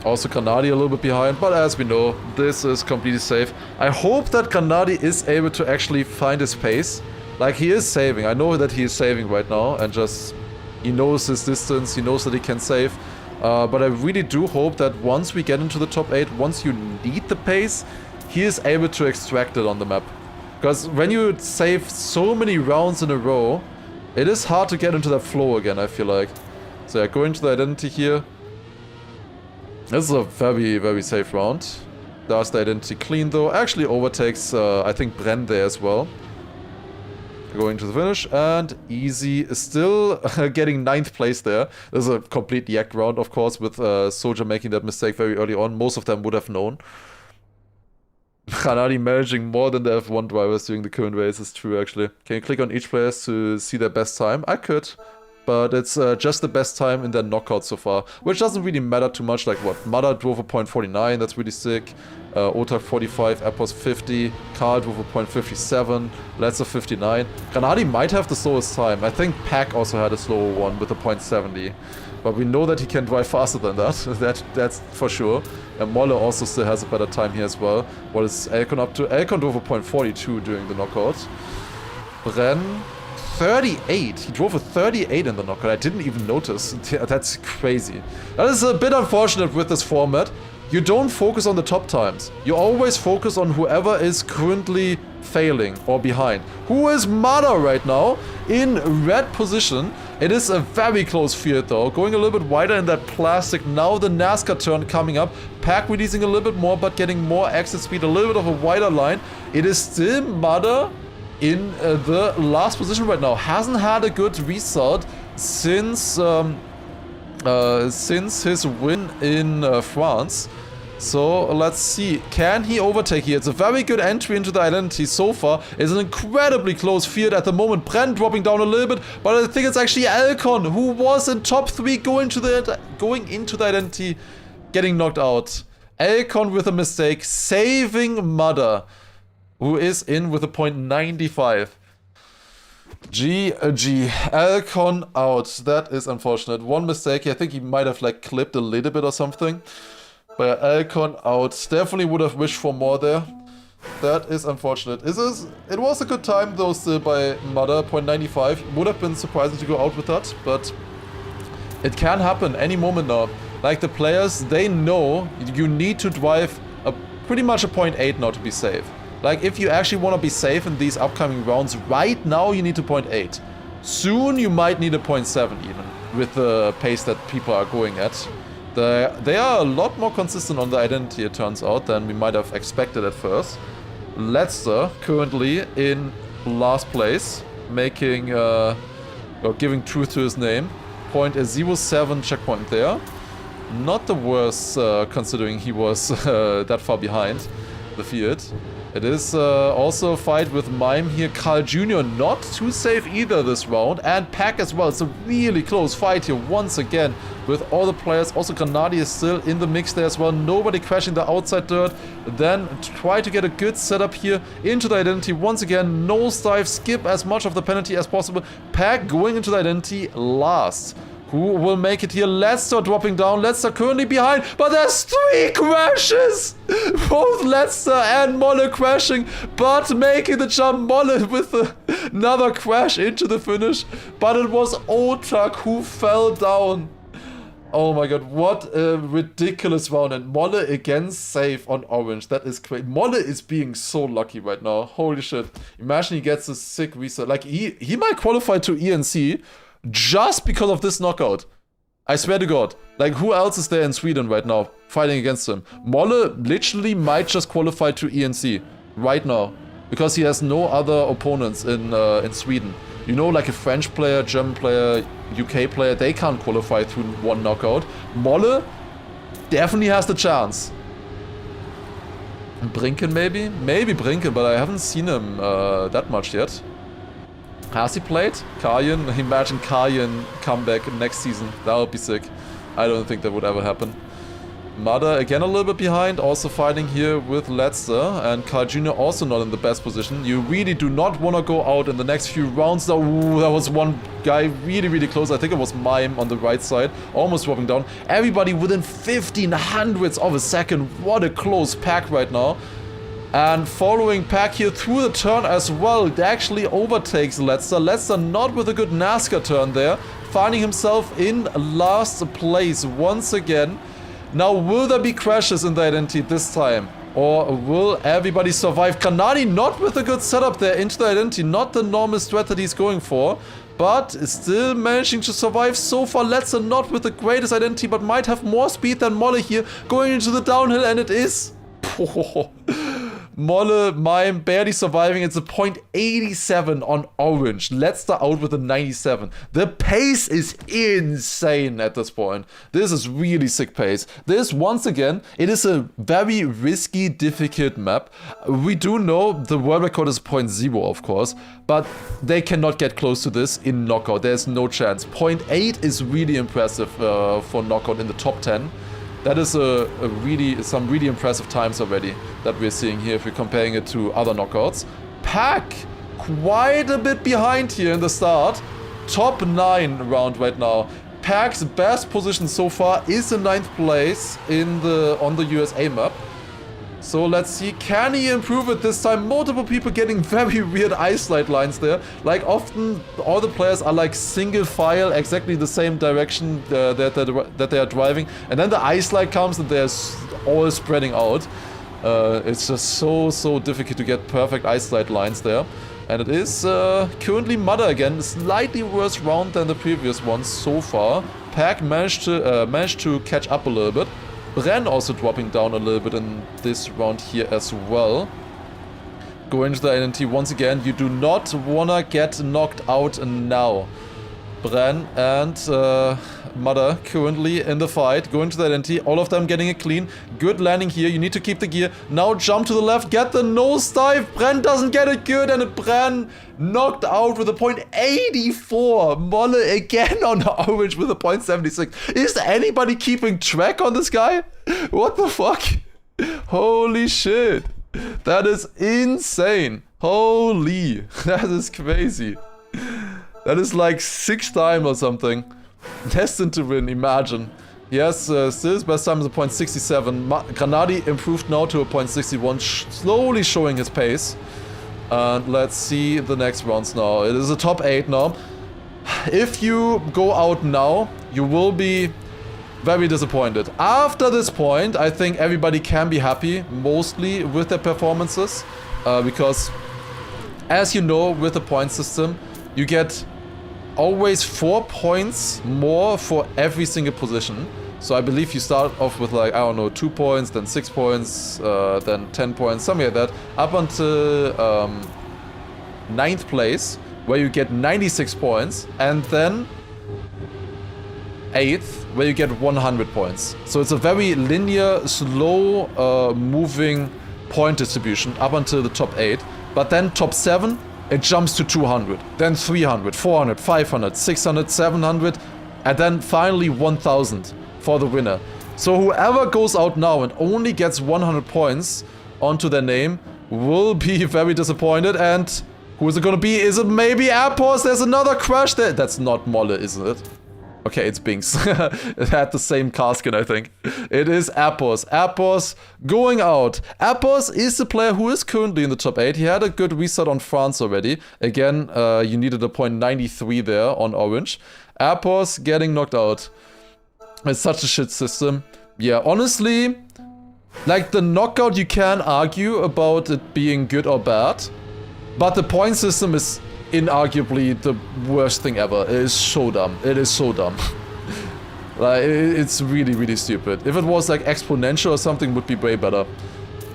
Also Granadi a little bit behind, but as we know, this is completely safe. I hope that Granadi is able to actually find his pace. Like, he is saving. I know that he is saving right now, and just, he knows his distance, he knows that he can save. But I really do hope that once we get into the top 8, once you need the pace, he is able to extract it on the map. Because when you save so many rounds in a row, it is hard to get into that flow again, I feel like. So yeah, going to the identity here. This is a very, very safe round. Does the identity clean though. Actually overtakes, I think, Bren there as well. Going to the finish, and Easy is still getting 9th place there. This is a complete yak round, of course, with Soldier making that mistake very early on. Most of them would have known. Granadi managing more than the F1 drivers during the current race is true, actually. Can you click on each player to see their best time? I could, but it's just the best time in their knockout so far, which doesn't really matter too much. Like what? Mada drove a .49, that's really sick. Otak 45, Appos 50, Karl drove a .57, Letzer 59. Granadi might have the slowest time. I think Pack also had a slower one with a .70. But we know that he can drive faster than that. That's for sure. And Molle also still has a better time here as well. What is Elkon up to? Elkon drove a .42 during the knockout. Bren, 38. He drove a 38 in the knockout. I didn't even notice. That's crazy. That is a bit unfortunate with this format. You don't focus on the top times. You always focus on whoever is currently failing or behind. Who is Mada right now in red position? It is a very close field though. Going a little bit wider in that plastic. Now the NASCAR turn coming up. Pack releasing a little bit more, but getting more exit speed. A little bit of a wider line. It is still Mada in the last position right now. Hasn't had a good result since his win in France. So let's see, can he overtake here? It's a very good entry into the identity so far. It's an incredibly close field at the moment. Bren dropping down a little bit, but I think it's actually Elkon who was in top 3 going into the identity, getting knocked out. Elkon with a mistake, saving Mada, who is in with a .95. GG. Elkon out. That is unfortunate. One mistake. I think he might have like clipped a little bit or something. But Elkon out. Definitely would have wished for more there. That is unfortunate. It was a good time though still by Mada. .95. Would have been surprising to go out with that. But it can happen any moment now. Like the players, they know you need to drive pretty much a .8 now to be safe. Like, if you actually want to be safe in these upcoming rounds, right now you need a .8. Soon you might need a .7 even, with the pace that people are going at. They are a lot more consistent on the identity, it turns out, than we might have expected at first. Letzer, currently in last place, making, or giving truth to his name. .07 checkpoint there. Not the worst, considering he was that far behind the field. It is also a fight with Mime here. Carl Jr. not too safe either this round. And Pack as well. It's a really close fight here once again with all the players. Also Granadi is still in the mix there as well. Nobody crashing the outside dirt. Then try to get a good setup here into the identity. Once again, nosedive, skip as much of the penalty as possible. Pack going into the identity last. Who will make it here? Letzer dropping down. Letzer currently behind, but there's 3 crashes! Both Letzer and Molle crashing, but making the jump. Molle with another crash into the finish, but it was Otak who fell down. Oh my god, what a ridiculous round. And Molle again safe on orange. That is crazy. Molle is being so lucky right now. Holy shit. Imagine he gets a sick reset. Like, he might qualify to ENC just because of this knockout. I swear to god. Like, who else is there in Sweden right now fighting against him? Molle literally might just qualify to ENC right now, because he has no other opponents in Sweden. You know, like a French player, German player, UK player, they can't qualify through one knockout. Molle definitely has the chance. Brinken maybe? Maybe Brinken, but I haven't seen him that much yet. Has he played? Karjan? Imagine Karjan come back next season. That would be sick. I don't think that would ever happen. Mada again a little bit behind, also fighting here with Letzer, and Carl Jr. also not in the best position. You really do not want to go out in the next few rounds. Ooh, that was one guy really, really close. I think it was Mime on the right side, almost dropping down. Everybody within 1500ths of a second. What a close pack right now. And following Pack here through the turn as well. It actually overtakes Letzer. Letzer not with a good NASCAR turn there. Finding himself in last place once again. Now, will there be crashes in the identity this time? Or will everybody survive? Granadi not with a good setup there into the identity. Not the normal strat that he's going for. But still managing to survive so far. Let's not with the greatest identity, but might have more speed than Molle here. Going into the downhill, and it is... Molle, Mime, barely surviving. It's a 0.87 on orange. Let's start out with a 97. The pace is insane at this point. This is really sick pace. This, once again, it is a very risky, difficult map. We do know the world record is 0.0, of course, but they cannot get close to this in knockout. There's no chance. 0.8 is really impressive for knockout in the top 10. That is some really impressive times already that we're seeing here if we're comparing it to other knockouts. Pack quite a bit behind here in the start. Top 9 round right now. Pack's best position so far is in 9th place on the USA map. So let's see, can he improve it this time? Multiple people getting very weird ice slide lines there. Like often all the players are like single file, exactly the same direction that they are driving. And then the ice slide comes and they're all spreading out. It's just so difficult to get perfect ice slide lines there. And it is currently Mudder again, slightly worse round than the previous ones so far. Pack managed to catch up a little bit. Bren also dropping down a little bit in this round here as well. Going to the identity once again. You do not wanna get knocked out now. Bren and Mudder currently in the fight. Going to the identity. All of them getting it clean. Good landing here. You need to keep the gear. Now jump to the left. Get the nosedive. Bren doesn't get it good. And Bren knocked out with a 0.84. Molle again on the orange with a 0.76. Is anybody keeping track on this guy? What the fuck? Holy shit. That is insane. Holy. That is crazy. That is like 6 time or something. Destined to win, imagine. Yes, still his best time is a 0.67. Granadi improved now to a 0.61, slowly showing his pace. And let's see the next rounds now. It is a top 8 now. If you go out now, you will be very disappointed. After this point, I think everybody can be happy, mostly with their performances. Because, as you know, with the point system, you get always 4 points more for every single position. So I believe you start off with like, I don't know, 2 points, then 6 points, then 10 points, something like that. Up until 9th place, where you get 96 points. And then 8th, where you get 100 points. So it's a very linear, slow moving point distribution up until the top 8. But then top 7, it jumps to 200, then 300, 400, 500, 600, 700, and then finally 1000 for the winner. So whoever goes out now and only gets 100 points onto their name will be very disappointed. And who is it gonna be? Is it maybe Airports? There's another crash there. That's not Molle, isn't it? Okay, it's Binks. It had the same car skin, I think. It is Appos. Appos going out. Appos is the player who is currently in the top 8. He had a good reset on France already. Again, you needed a 0.93 there on orange. Appos getting knocked out. It's such a shit system. Yeah, honestly, like the knockout, you can argue about it being good or bad. But the point system is inarguably the worst thing ever. It is so dumb. It is so dumb. Like, it's really stupid. If it was like exponential or something, would be way better.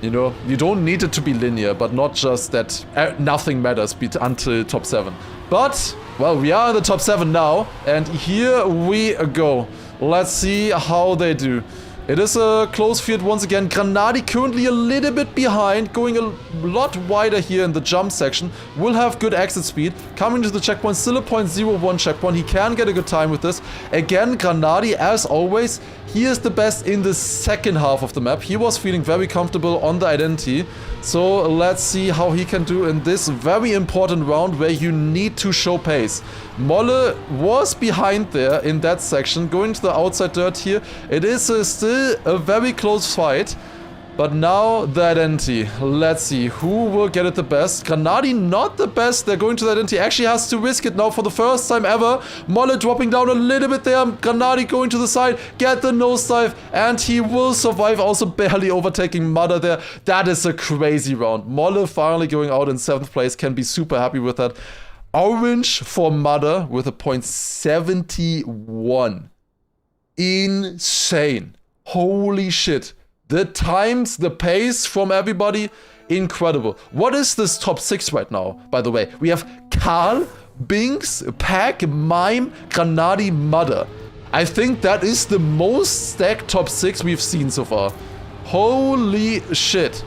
You know, you don't need it to be linear, but not just that nothing matters until top 7. But, well, we are in the top 7 now, and here we go. Let's see how they do. It is a close field once again. Granadi currently a little bit behind, going a lot wider here in the jump section. Will have good exit speed. Coming to the checkpoint, still a 0.01 checkpoint. He can get a good time with this. Again, Granadi, as always, he is the best in the second half of the map. He was feeling very comfortable on the identity. So let's see how he can do in this very important round where you need to show pace. Molle was behind there in that section, going to the outside dirt here. It is still a very close fight. But now the identity. Let's see who will get it the best. Granadi not the best. They're going to the identity. Actually has to risk it now for the first time ever. Molle dropping down a little bit there. Granadi going to the side. Get the nosedive. And he will survive. Also barely overtaking Mudder there. That is a crazy round. Molle finally going out in 7th place. Can be super happy with that. Orange for Mudder with a .71. Insane. Holy shit. The times, the pace from everybody, incredible. What is this top 6 right now, by the way? We have Karl, Binks, Pack, Mime, Granadi, Mudder. I think that is the most stacked top 6 we've seen so far. Holy shit.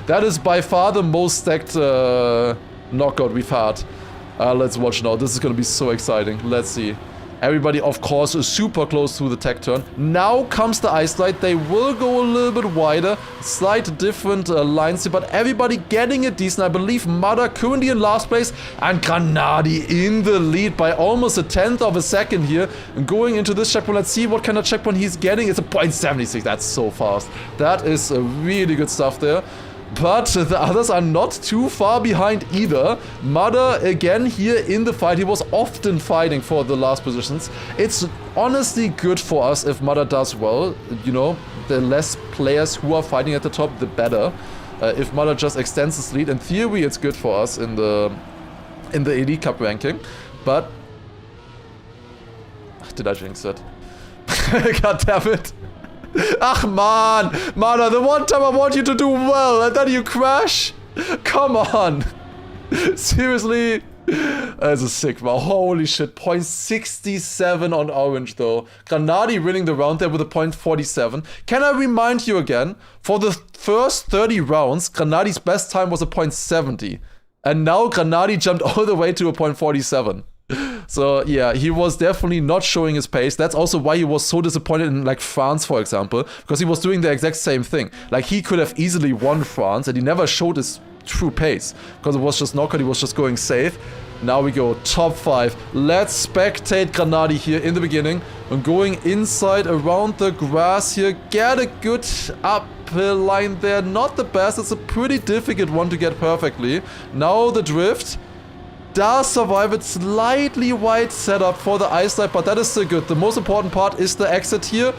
That is by far the most stacked knockout we've had. Let's watch now. This is going to be so exciting. Let's see. Everybody, of course, is super close to the tech turn. Now comes the ice slide. They will go a little bit wider. Slight different lines here, but everybody getting it decent. I believe Mudder currently in last place and Granadi in the lead by almost a 1/10 of a second here. And going into this checkpoint, let's see what kind of checkpoint he's getting. It's a .76. That's so fast. That is really good stuff there. But the others are not too far behind either. Mudder again here in the fight. He was often fighting for the last positions. It's honestly good for us if Mudder does well. You know, the less players who are fighting at the top, the better. If Mudder just extends his lead, in theory, it's good for us in the Elite Cup ranking. But did I jinx it? God damn it. Ach man, Mudder, the one time I want you to do well and then you crash? Come on. Seriously? That's a sick round. Holy shit, .67 on orange though. Granadi winning the round there with a .47. Can I remind you again, for the first 30 rounds, Granadi's best time was a .70. And now Granadi jumped all the way to a .47. So yeah, he was definitely not showing his pace. That's also why he was so disappointed in like France, for example, because he was doing the exact same thing. Like he could have easily won France and he never showed his true pace because it was just knockout, he was just going safe. Now we go top 5. Let's spectate Granadi here in the beginning and going inside around the grass here. Get a good uphill line there. Not the best. It's a pretty difficult one to get perfectly. Now the drift. Does survive it, slightly wide setup for the ice slide, but that is still good. The most important part is the exit here.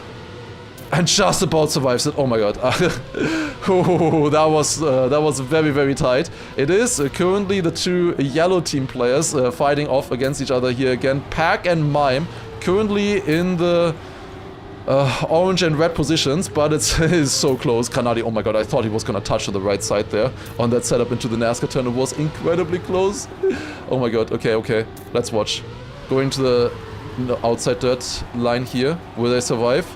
And just about survives it. Oh my god. Oh, that was very, very tight. It is currently the 2 yellow team players fighting off against each other here again. Pack and Mime currently in the orange and red positions, but it's so close. Granadi, oh my god, I thought he was gonna touch on the right side there on that setup into the NASCAR turn. It was incredibly close. Oh my god, okay, let's watch. Going to the outside dirt line here. Will they survive?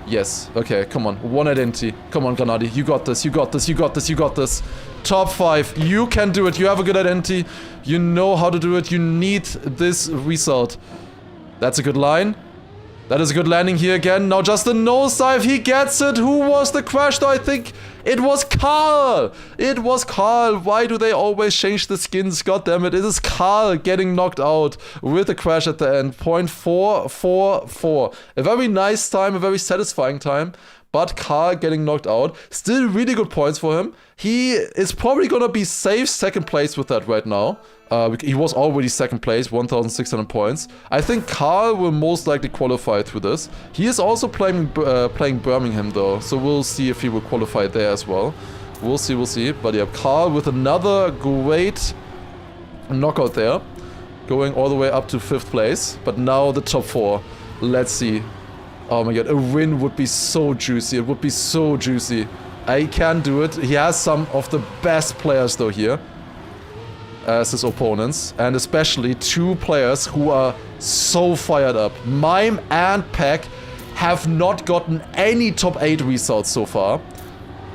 Yes. Okay, come on. One identity. Come on, Granadi. You got this, you got this, you got this, you got this. Top 5. You can do it. You have a good identity. You know how to do it. You need this result. That's a good line. That is a good landing here again. Now just the nosedive. He gets it. Who was the crash though? I think it was Karl. It was Karl. Why do they always change the skins? God damn it. It is Karl getting knocked out with a crash at the end. .444. A very nice time. A very satisfying time. But Karl getting knocked out. Still really good points for him. He is probably gonna be safe 2nd place with that right now. He was already 2nd place, 1,600 points. I think Karl will most likely qualify through this. He is also playing Birmingham though, so we'll see if he will qualify there as well. We'll see. But yeah, Karl with another great knockout there. Going all the way up to 5th place. But now the top 4. Let's see. Oh my god, a win would be so juicy. It would be so juicy. I can do it. He has some of the best players though here as his opponents, and especially 2 players who are so fired up. Mime and Pack have not gotten any top 8 results so far,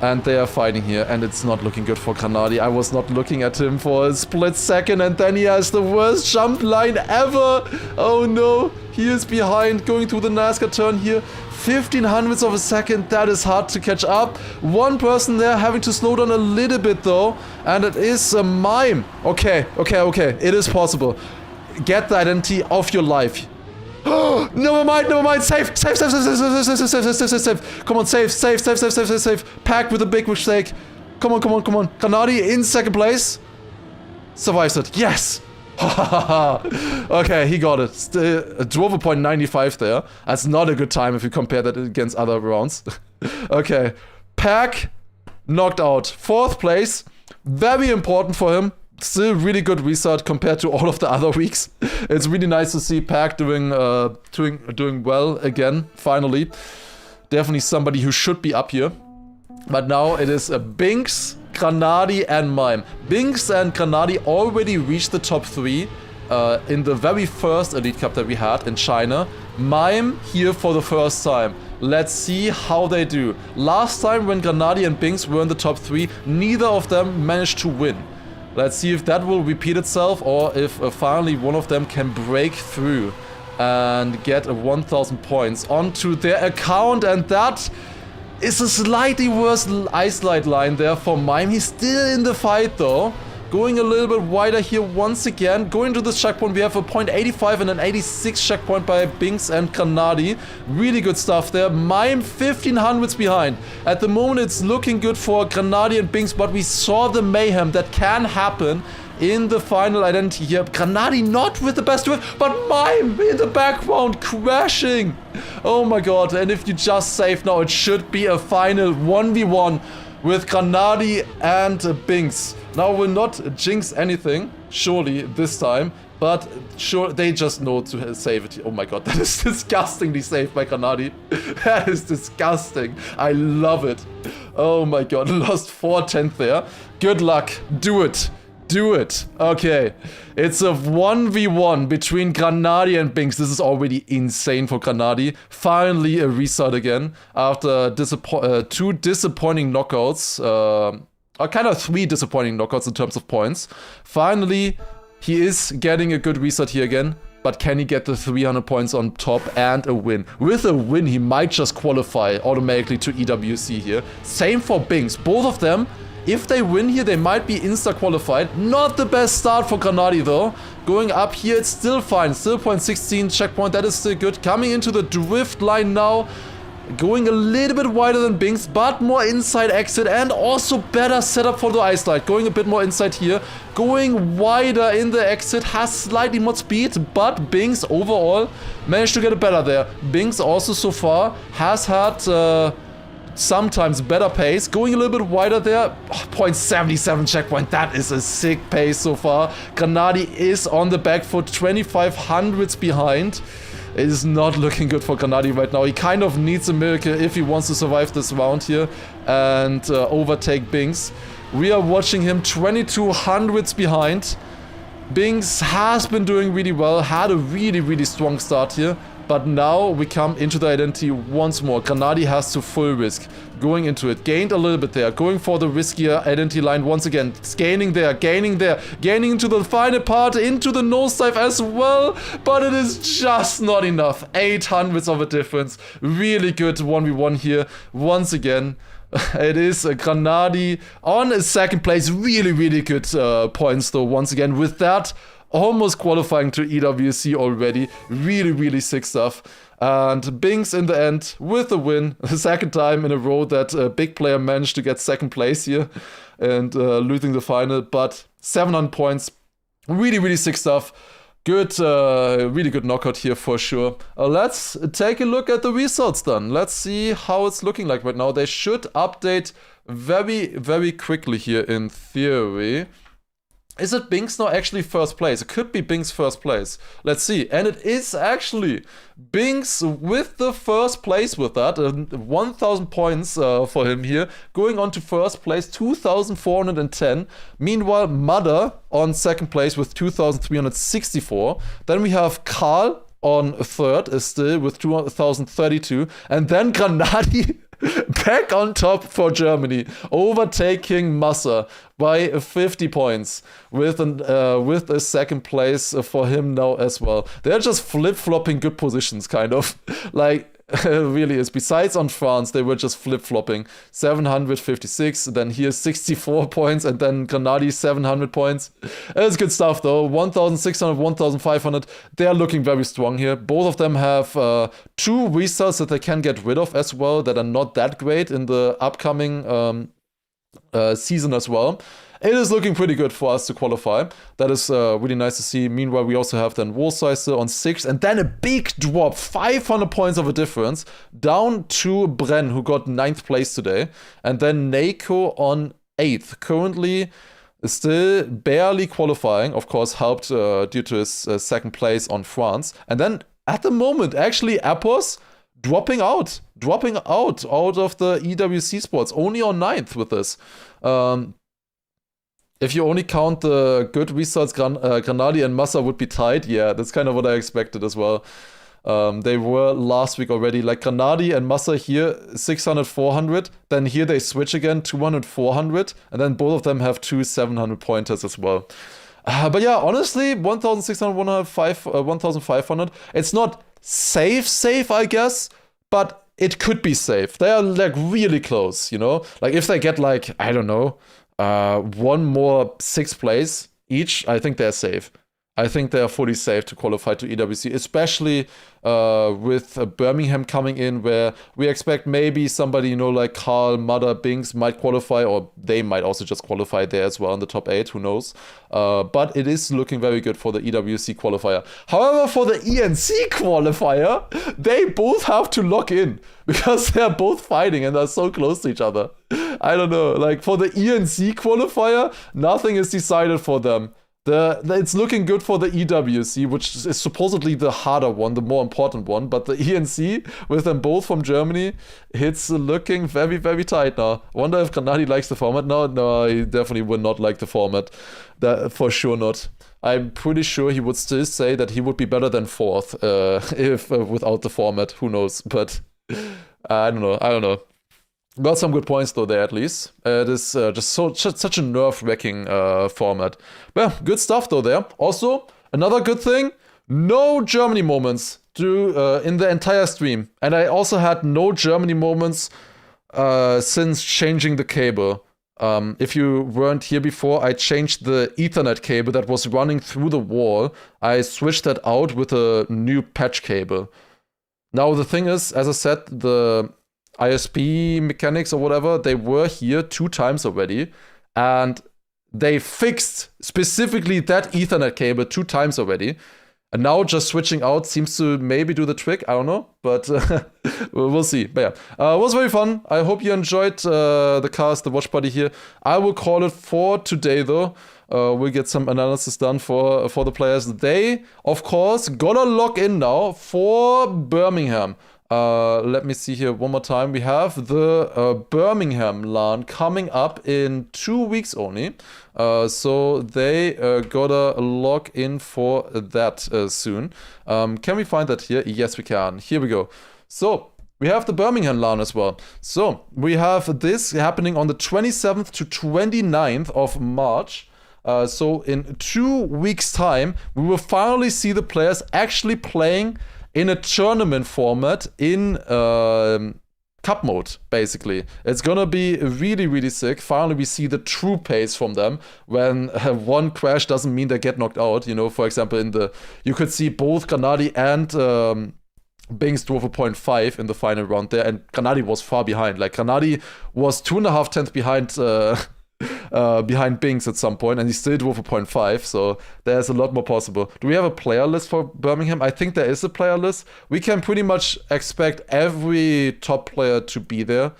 and they are fighting here, and it's not looking good for Granadi. I was not looking at him for a split second, and then he has the worst jump line ever. Oh no, he is behind going through the NASCAR turn here. 1500ths of a second, that is hard to catch up. One person there having to slow down a little bit though, and it is a Mime. Okay, it is possible. Get the identity of your life. Never mind. Save. Come on, save. Pack with a big mistake. Come on. Granadi in second place. Survives it. Yes. Okay, he got it. Drove a point 95 there. That's not a good time if you compare that against other rounds. Okay. Pack knocked out. Fourth place. Very important for him. Still really good restart compared to all of the other weeks. It's really nice to see Pack doing well again, finally. Definitely somebody who should be up here. But now it is Binks, Granadi, and Mime. Binks and Granadi already reached the top 3 in the very first Elite Cup that we had in China. Mime here for the first time. Let's see how they do. Last time when Granadi and Binks were in the top 3, neither of them managed to win. Let's see if that will repeat itself or if finally one of them can break through and get 1,000 points onto their account. And that is a slightly worse ice light line there for Mime. He's still in the fight though. Going a little bit wider here once again. Going to this checkpoint, we have a .85 and an 86 checkpoint by Binks and Granadi. Really good stuff there. Mime 1500s behind. At the moment, it's looking good for Granadi and Binks, but we saw the mayhem that can happen in the final identity here. Granadi not with the best whip, but Mime in the background crashing. Oh my god, and if you just save now, it should be a final 1v1 with Granadi and Binks. Now we'll not jinx anything, surely, this time. But sure, they just know to save it. Oh my god, that is disgustingly saved by Granadi. That is disgusting. I love it. Oh my god, lost 4/10 there. Good luck. Do it. Okay. It's a 1v1 between Granadi and Binks. This is already insane for Granadi. Finally a restart again after 2 disappointing knockouts. Kind of 3 disappointing knockouts in terms of points. Finally, he is getting a good restart here again. But can he get the 300 points on top and a win? With a win, he might just qualify automatically to EWC here. Same for Binks. Both of them, if they win here, they might be insta-qualified. Not the best start for Granadi though. Going up here, it's still fine. Still .16 checkpoint, that is still good. Coming into the drift line now. Going a little bit wider than Binks, but more inside exit and also better setup for the ice light. Going a bit more inside here. Going wider in the exit, has slightly more speed, but Binks overall managed to get it better there. Binks also so far has had sometimes better pace. Going a little bit wider there. Oh, .77 checkpoint. That is a sick pace so far. Granadi is on the back foot, 2500s behind. It is not looking good for Granadi right now. He kind of needs a miracle if he wants to survive this round here and overtake Binks. We are watching him 2200s behind. Binks has been doing really well, had a really strong start here. But now we come into the identity once more. Granadi has to full risk. Going into it. Gained a little bit there. Going for the riskier identity line once again. Gaining there. Gaining into the final part. Into the nosedive as well. But it is just not enough. 800s of a difference. Really good 1v1 here. Once again. It is Granadi on a second place. Really good points though. Once again with that. Almost qualifying to EWC already. Really sick stuff. And Binks in the end with a win. The second time in a row that a big player managed to get second place here. And losing the final. But 700 points. Really sick stuff. Good, really good knockout here for sure. Let's take a look at the results then. Let's see how it's looking like right now. They should update very quickly here in theory. Is it Binks now actually first place? It could be Binks first place. Let's see. And it is actually Binks with the first place with that. 1,000 points for him here. Going on to first place, 2,410. Meanwhile, Mother on second place with 2,364. Then we have Karl on third, is still with 2,032. And then Granadi back on top for Germany, overtaking Massa by 50 points with a second place for him now as well. They're just flip-flopping good positions, kind of. Like, It really is. Besides on France, they were just flip-flopping. 756, then here's 64 points, and then Grenadi 700 points. It's good stuff though. 1,600, 1,500. They are looking very strong here. Both of them have 2 restarts that they can get rid of as well that are not that great in the upcoming season as well. It is looking pretty good for us to qualify. That is really nice to see. Meanwhile, we also have then Wolseister on 6th, and then a big drop, 500 points of a difference, down to Bren, who got 9th place today, and then Neiko on 8th. Currently, still barely qualifying, of course, helped due to his 2nd place on France. And then, at the moment, actually, Apos dropping out of the EWC spots, only on 9th with this. If you only count the good results, Grenadi and Massa would be tied. Yeah, that's kind of what I expected as well. They were last week already. Like Grenadi and Massa here, 600, 400. Then here they switch again, 200, 400. And then both of them have 2 700 pointers as well. But yeah, honestly, 1,600, 1,500. It's not safe, I guess. But it could be safe. They are like really close, you know? Like if they get like, I don't know, 1 more 6th place each, I think they're safe. I think they are fully safe to qualify to EWC, especially with Birmingham coming in, where we expect maybe somebody, you know, like Carl, Mother, Binks might qualify, or they might also just qualify there as well in the top 8, who knows. But it is looking very good for the EWC qualifier. However, for the ENC qualifier, they both have to lock in, because they're both fighting and they're so close to each other. I don't know, like for the ENC qualifier, nothing is decided for them. It's looking good for the EWC, which is supposedly the harder one, the more important one. But the ENC, with them both from Germany, it's looking very, very tight now. Wonder if Grenadi likes the format. No, he definitely would not like the format. That for sure not. I'm pretty sure he would still say that he would be better than 4th if without the format. Who knows? But I don't know. Got some good points though there at least. It is just such a nerve-wracking format. Well, good stuff though there. Also, another good thing, no Germany moments in the entire stream. And I also had no Germany moments since changing the cable. If you weren't here before, I changed the Ethernet cable that was running through the wall. I switched that out with a new patch cable. Now the thing is, as I said, the ISP mechanics or whatever, they were here 2 times already, and they fixed specifically that Ethernet cable 2 times already, and now just switching out seems to maybe do the trick. I don't know, but we'll see. But yeah, it was very fun. I hope you enjoyed the cast, the watch party here. I will call it for today though. We'll get some analysis done for the players. They, of course, gotta log in now for Birmingham. Let me see here one more time. We have the Birmingham LAN coming up in 2 weeks only. So they gotta log in for that soon. Can we find that here? Yes, we can. Here we go. So we have the Birmingham LAN as well. So we have this happening on the 27th to 29th of March. So in 2 weeks' time, we will finally see the players actually playing in a tournament format in cup mode, basically. It's gonna be really, really sick. Finally, we see the true pace from them when one crash doesn't mean they get knocked out. You know, for example, you could see both Grenadi and Binks drove a 0.5 in the final round there, and Grenadi was far behind. Like, Grenadi was 2.5 tenths behind Binks at some point, and he still drove a 0.5, so there's a lot more possible. Do we have a player list for Birmingham? I think there is a player list. We can pretty much expect every top player to be there.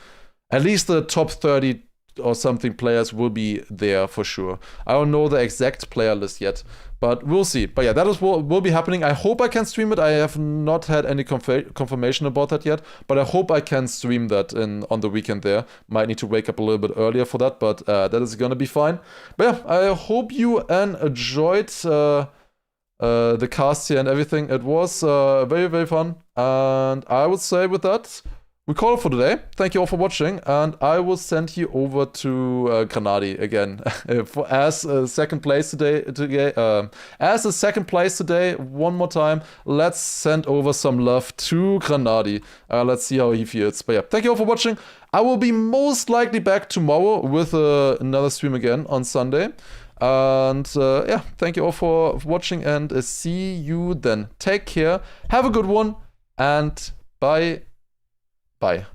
At least the top 30 or something players will be there for sure. I don't know the exact player list yet, but we'll see. But yeah, that is what will be happening. I hope I can stream it. I have not had any confirmation about that yet, but I hope I can stream that on the weekend there. Might need to wake up a little bit earlier for that, but that is gonna be fine. But yeah, I hope you enjoyed the cast here and everything. It was very, very fun, and I would say with that, we call it for today. Thank you all for watching, and I will send you over to Granadi again as second place today. As a second place today, one more time. Let's send over some love to Granadi. Let's see how he feels. But yeah, thank you all for watching. I will be most likely back tomorrow with another stream again on Sunday. And yeah, thank you all for watching, and see you then. Take care. Have a good one, and bye. Bye.